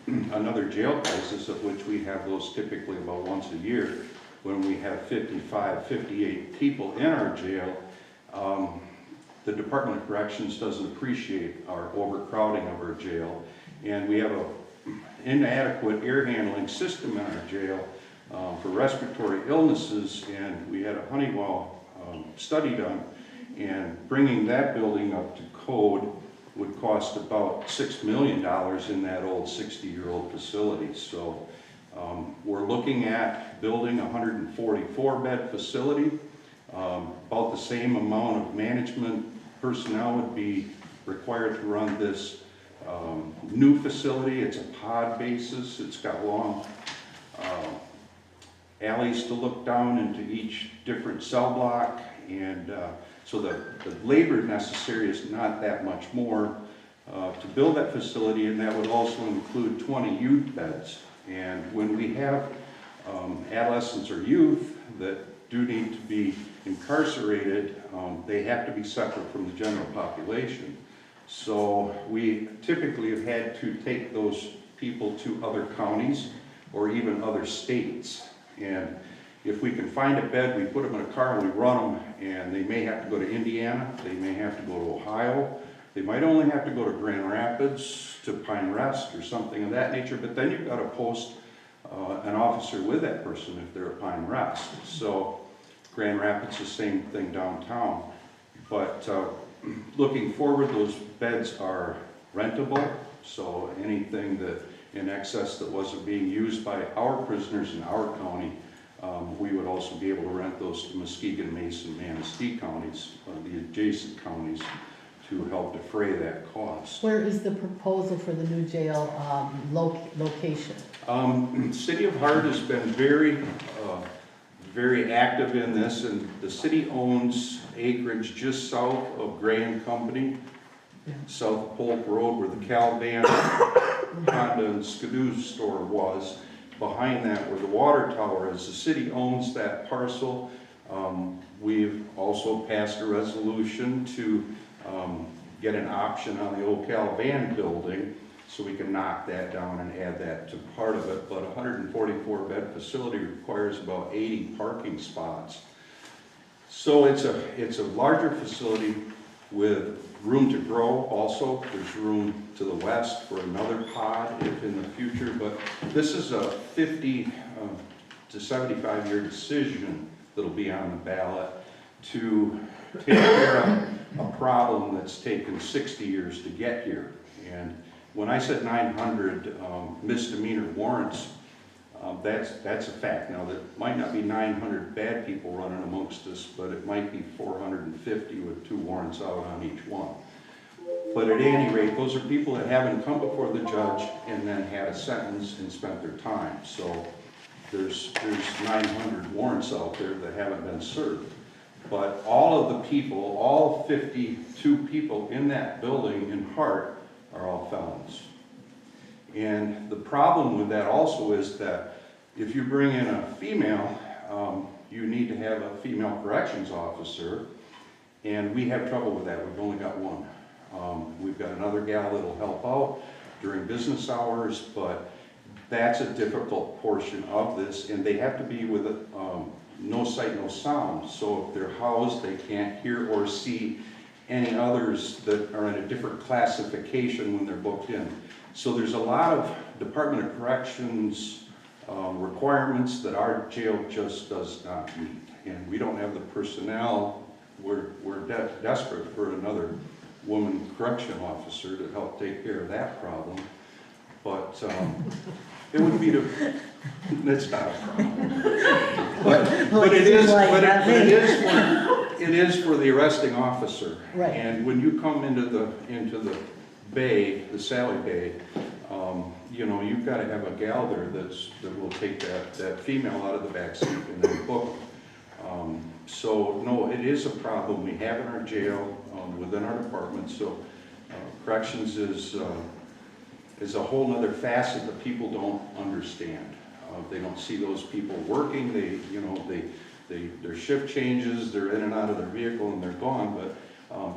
another jail crisis, of which we have those typically about once a year, when we have 55, 58 people in our jail, the Department of Corrections doesn't appreciate our overcrowding of our jail. And we have an inadequate air handling system in our jail for respiratory illnesses, and we had a Honeywell study done, and bringing that building up to code would cost about $6 million in that old 60-year-old facility. So we're looking at building a 144-bed facility. About the same amount of management personnel would be required to run this new facility. It's a pod basis. It's got long alleys to look down into each different cell block, and so the labor necessary is not that much more to build that facility, and that would also include 20 youth beds. And when we have adolescents or youth that do need to be incarcerated, they have to be separate from the general population. So we typically have had to take those people to other counties or even other states. And if we can find a bed, we put them in a car and we run them, and they may have to go to Indiana, they may have to go to Ohio, they might only have to go to Grand Rapids, to Pine Rest or something of that nature, but then you've got to post an officer with that person if they're at Pine Rest. So Grand Rapids, the same thing downtown. But looking forward, those beds are rentable, so anything that in excess that wasn't being used by our prisoners in our county, we would also be able to rent those to Muskegon, Mason, Manistee counties, the adjacent counties, to help defray that cost. Where is the proposal for the new jail location? City of Hart has been very active in this, and the city owns acreage just south of Gray and Company, south of Polk Road, where the Calvan Honda and Skidoo store was. Behind that, where the water tower is, the city owns that parcel. We've also passed a resolution to get an option on the old Calvan building, so we can knock that down and add that to part of it. But a 144-bed facility requires about 80 parking spots. So it's a larger facility with room to grow also. There's room to the west for another pod if in the future, but this is a 50 to 75-year decision that'll be on the ballot to take care of a problem that's taken 60 years to get here. And when I said 900 misdemeanor warrants, that's a fact. Now, there might not be 900 bad people running amongst us, but it might be 450 with 2 warrants out on each one. But at any rate, those are people that haven't come before the judge and then had a sentence and spent their time. So there's 900 warrants out there that haven't been served. But all of the people, all 52 people in that building in Hart are all felons. And the problem with that also is that if you bring in a female, you need to have a female corrections officer, and we have trouble with that. We've only got one. We've got another gal that'll help out during business hours, but that's a difficult portion of this, and they have to be with no sight, no sound. So if they're housed, they can't hear or see any others that are in a different classification when they're booked in. So there's a lot of Department of Corrections requirements that our jail just does not meet. And we don't have the personnel. We're desperate for another woman correction officer to help take care of that problem. But it would be it's not a problem. But it is for the arresting officer. Right. And when you come into the bay, the Sally Bay, you know, you've got to have a gal there that will take that female out of the back seat and then book them. So no, it is a problem we have in our jail, within our department. So corrections is a whole nother facet that people don't understand. They don't see those people working. Their shift changes, they're in and out of their vehicle and they're gone. But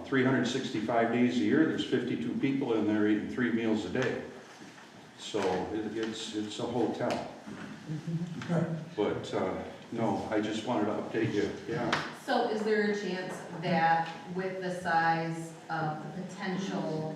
365 days a year, there's 52 people in there eating 3 meals a day. So it's a hotel. But no, I just wanted to update you. Yeah. So is there a chance that with the size of the potential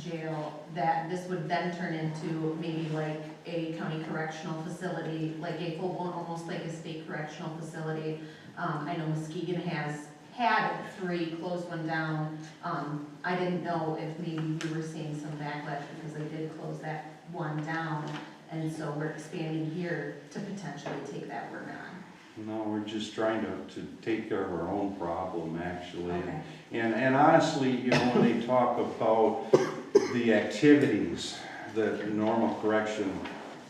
jail, that this would then turn into maybe like a county correctional facility, like a full-blown, almost like a state correctional facility? I know Muskegon has had 3, closed one down. I didn't know if maybe you were seeing some backlash because they did close that one down, and so we're expanding here to potentially take that work on. No, we're just trying to take care of our own problem, actually. Okay. And honestly, you know, when they talk about the activities that a normal correction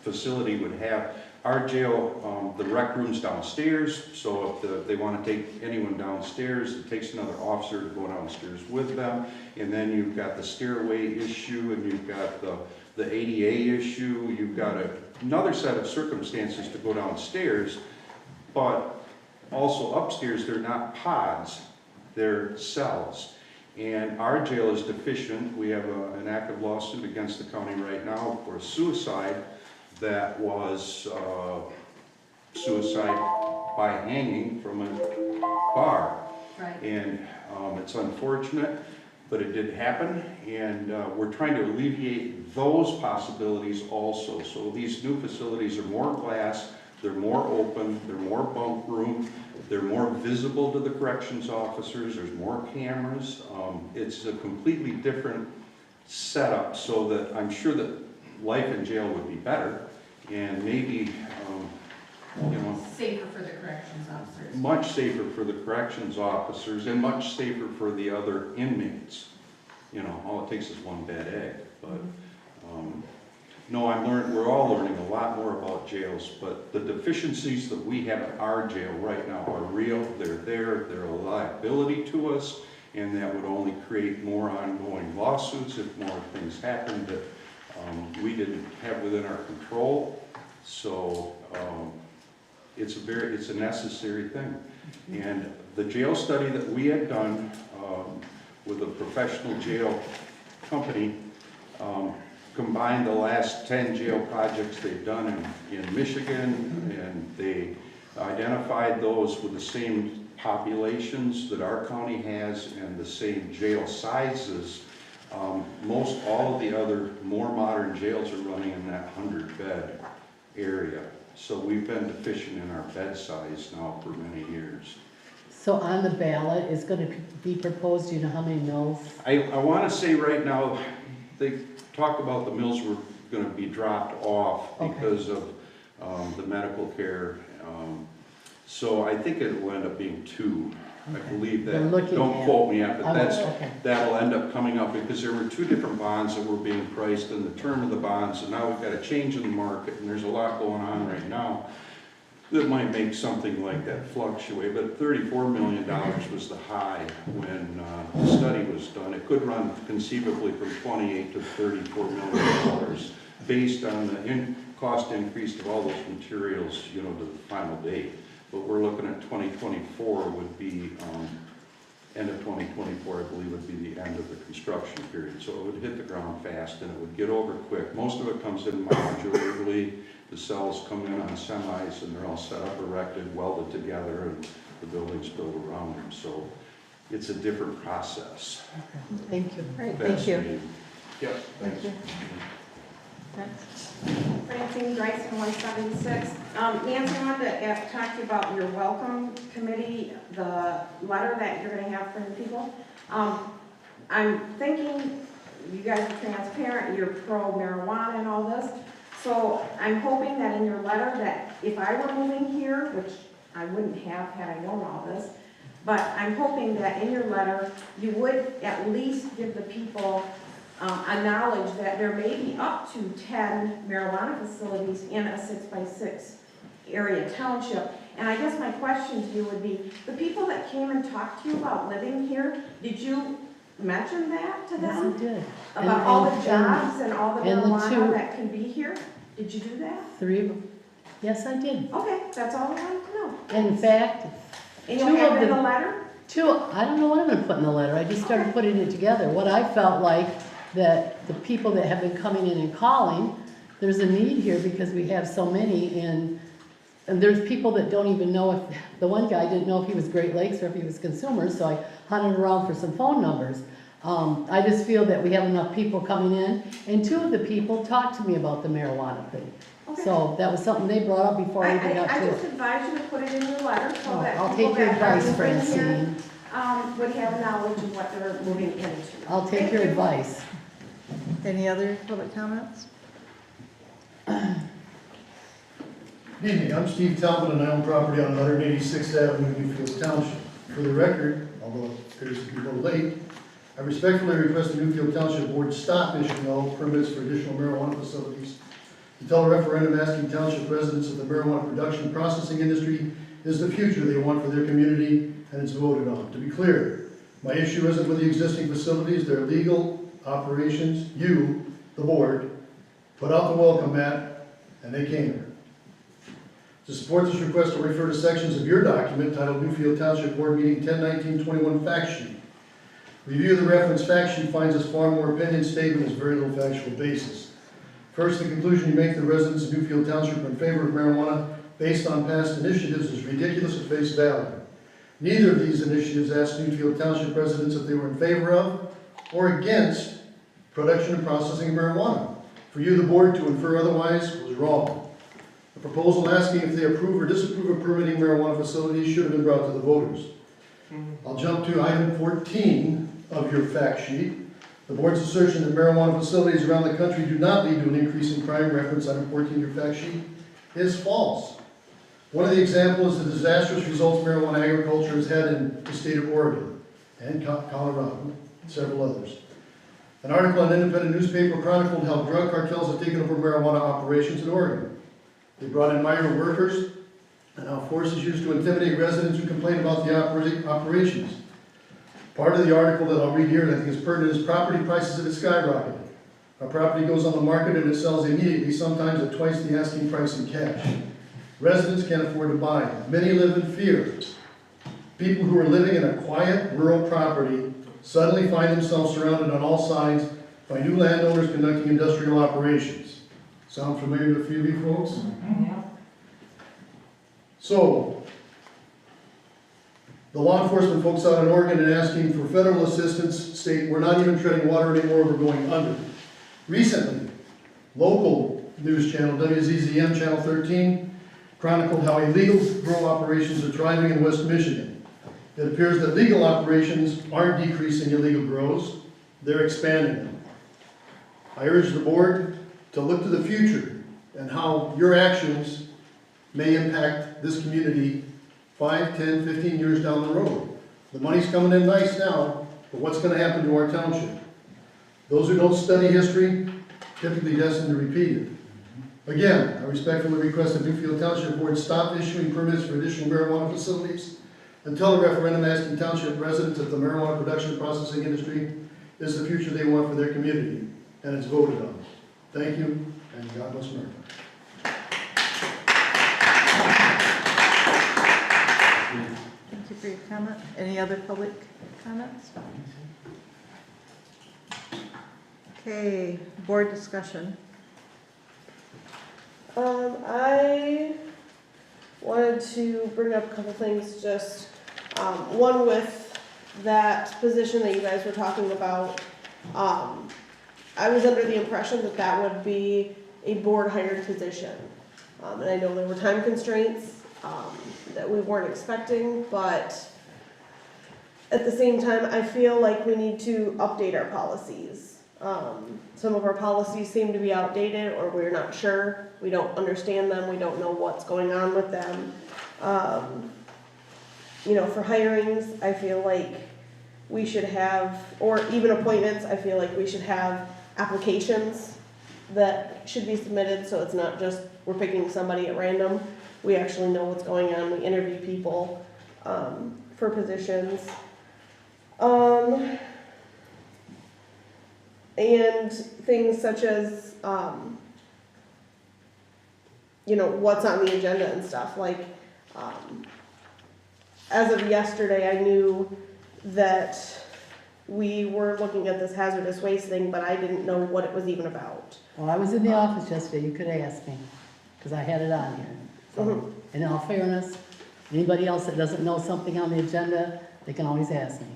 facility would have, our jail, the rec room's downstairs, so if they want to take anyone downstairs, it takes another officer to go downstairs with them. And then you've got the stairway issue, and you've got the ADA issue, you've got another set of circumstances to go downstairs. But also upstairs, they're not pods, they're cells. And our jail is deficient. We have an active lawsuit against the county right now for suicide that was suicide by hanging from a bar. Right. And it's unfortunate, but it did happen. And we're trying to alleviate those possibilities also. So these new facilities are more glass, they're more open, they're more bunk room, they're more visible to the corrections officers, there's more cameras. It's a completely different setup, so that I'm sure that life in jail would be better, and maybe, you know, Safer for the corrections officers. much safer for the corrections officers and much safer for the other inmates. You know, all it takes is one bad egg. But no, we're all learning a lot more about jails, but the deficiencies that we have at our jail right now are real. They're a liability to us, and that would only create more ongoing lawsuits if more things happened that we didn't have within our control. So it's a necessary thing. And the jail study that we had done with a professional jail company combined the last 10 jail projects they've done in Michigan, and they identified those with the same populations that our county has and the same jail sizes. Most all of the other more modern jails are running in that 100-bed area. So we've been deficient in our bed size now for many years. So on the ballot is going to be proposed, do you know how many mills? I want to say right now, they talk about the mills were going to be dropped off because of the medical care. So I think it will end up being 2. I believe that. Don't quote me on it, but that'll end up coming up because there were 2 different bonds that were being priced in the term of the bonds, and now we've got a change in the market, and there's a lot going on right now that might make something like that fluctuate. But $34 million was the high when the study was done. It could run conceivably from $28 to $34 million based on the cost increase of all those materials, you know, to the final date. But we're looking at 2024 would be, end of 2024, I believe, would be the end of the construction period. So it would hit the ground fast and it would get over quick. Most of it comes in modularly. The cells come in on semis and they're all set up, erected, welded together, and the building's built around them. So it's a different process. Thank you. Great, thank you. Fascinating. Yeah, Thank you. Next. Francine Dyson, 176. Nancy, I wanted to talk to you about your welcome committee, the letter that you're gonna have for the people. I'm thinking you guys are transparent, you're pro marijuana and all this. So I'm hoping that in your letter that if I were moving here, which I wouldn't have had I known all this, but I'm hoping that in your letter, you would at least give the people a knowledge that there may be up to 10 marijuana facilities in a 6x6 area township. And I guess my question to you would be, the people that came and talked to you about living here, did you mention that to Yes, them? I did. About And- all the and- jobs and all the and the marijuana two- that can be here? Did you do that? 3 of them. Yes, I did. Okay, that's all I wanted to know. In fact, And two you'll have of it in the- the letter? I don't know what I'm gonna put in the letter, I just started putting it together. What I felt like, that the people that have been coming in and calling, there's a need here because we have so many and there's people that don't even know if, the one guy didn't know if he was Great Lakes or if he was Consumer, so I hunted around for some phone numbers. I just feel that we have enough people coming in, and 2 of the people talked to me about the marijuana thing. Okay. So that was something they brought up before I even got I to just it. advise you to put it in your letter so Oh, that I'll people take your that are advice, moving here, Francine. would have knowledge of what they're moving into. I'll take Thank your you. advice. Any other public comments? Good evening, I'm Steve Talbot and I own property on 186th Avenue, Newfield Township. For the record, although it appears to be a little late, I respectfully request the Newfield Township Board stop issuing all permits for additional marijuana facilities until a referendum asking township residents if the marijuana production and processing industry is the future they want for their community and it's voted on. To be clear, my issue isn't with the existing facilities, they're legal operations. You, the board, put out the welcome mat and they came here. To support this request, I'll refer to sections of your document titled Newfield Township Board Meeting 10/19/21 Fact Sheet. Review of the reference fact sheet finds us far more opinion statement has very little factual basis. First, the conclusion you make that residents of Newfield Township are in favor of marijuana based on past initiatives is ridiculous at face value. Neither of these initiatives asked Newfield Township residents if they were in favor of or against production and processing of marijuana. For you, the board, to infer otherwise was wrong. A proposal asking if they approve or disapprove of permitting marijuana facilities should have been brought to the voters. I'll jump to item 14 of your fact sheet. The board's assertion that marijuana facilities around the country do not lead to an increase in crime, reference item 14 of your fact sheet, is false. One of the examples is the disastrous results marijuana agriculture has had in the state of Oregon and Colorado, and several others. An article in an independent newspaper chronicled how drug cartels have taken over marijuana operations in Oregon. They brought in migrant workers and how force is used to intimidate residents who complain about the operations. Part of the article that I'll read here, and I think is pertinent, is property prices have skyrocketed. Our property goes on the market and it sells immediately, sometimes at twice the asking price in cash. Residents can't afford to buy. Many live in fear. People who are living in a quiet, rural property suddenly find themselves surrounded on all sides by new landowners conducting industrial operations. Sound familiar to a few of you folks? Yeah. So, the law enforcement folks out in Oregon and asking for federal assistance state, we're not even treading water anymore, we're going under. Recently, local news channel, WZZM Channel 13, chronicled how illegal grow operations are thriving in West Michigan. It appears that legal operations aren't decreasing illegal grows, they're expanding them. I urge the board to look to the future and how your actions may impact this community 5, 10, 15 years down the road. The money's coming in nice now, but what's going to happen to our township? Those who don't study history, typically destined to repeat it. Again, I respectfully request that Newfield Township Board stop issuing permits for additional marijuana facilities until a referendum asking township residents if the marijuana production and processing industry is the future they want for their community, and it's voted on. Thank you, and God bless America. Thank you for your comment. Any other public comments? Okay, board discussion. I wanted to bring up a couple things, just, one with that position that you guys were talking about, I was under the impression that that would be a board hired position. And I know there were time constraints, that we weren't expecting, but at the same time, I feel like we need to update our policies. Some of our policies seem to be outdated, or we're not sure, we don't understand them, we don't know what's going on with them. You know, for hirings, I feel like we should have, or even appointments, I feel like we should have applications that should be submitted, so it's not just we're picking somebody at random. We actually know what's going on, we interview people, for positions. And things such as, you know, what's on the agenda and stuff, like, as of yesterday, I knew that we were looking at this hazardous waste thing, but I didn't know what it was even about. Well, I was in the office yesterday, you could ask me, because I had it on here. So, in all fairness, anybody else that doesn't know something on the agenda, they can always ask me,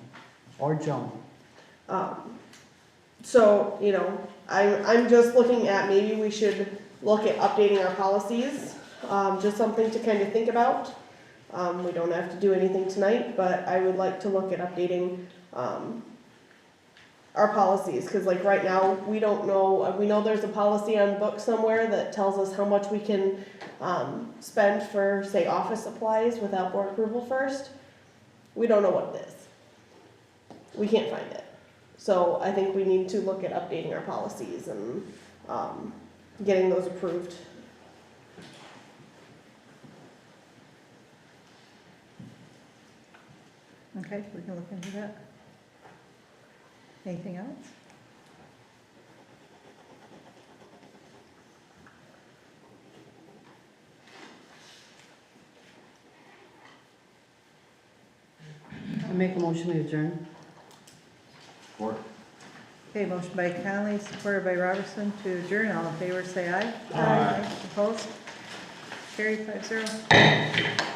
or Joan. So, you know, I'm just looking at maybe we should look at updating our policies, just something to kind of think about. We don't have to do anything tonight, but I would like to look at updating, our policies, because like right now, we don't know, we know there's a policy on book somewhere that tells us how much we can, spend for, say, office supplies without board approval first. We don't know what it is. We can't find it. So I think we need to look at updating our policies and, getting those approved. Okay, we can look into that. Anything else? I make a motion to adjourn. Okay, motion by Conley, supported by Robertson to adjourn. All in favor, say aye. Aye. Opposed? Carried 5-0.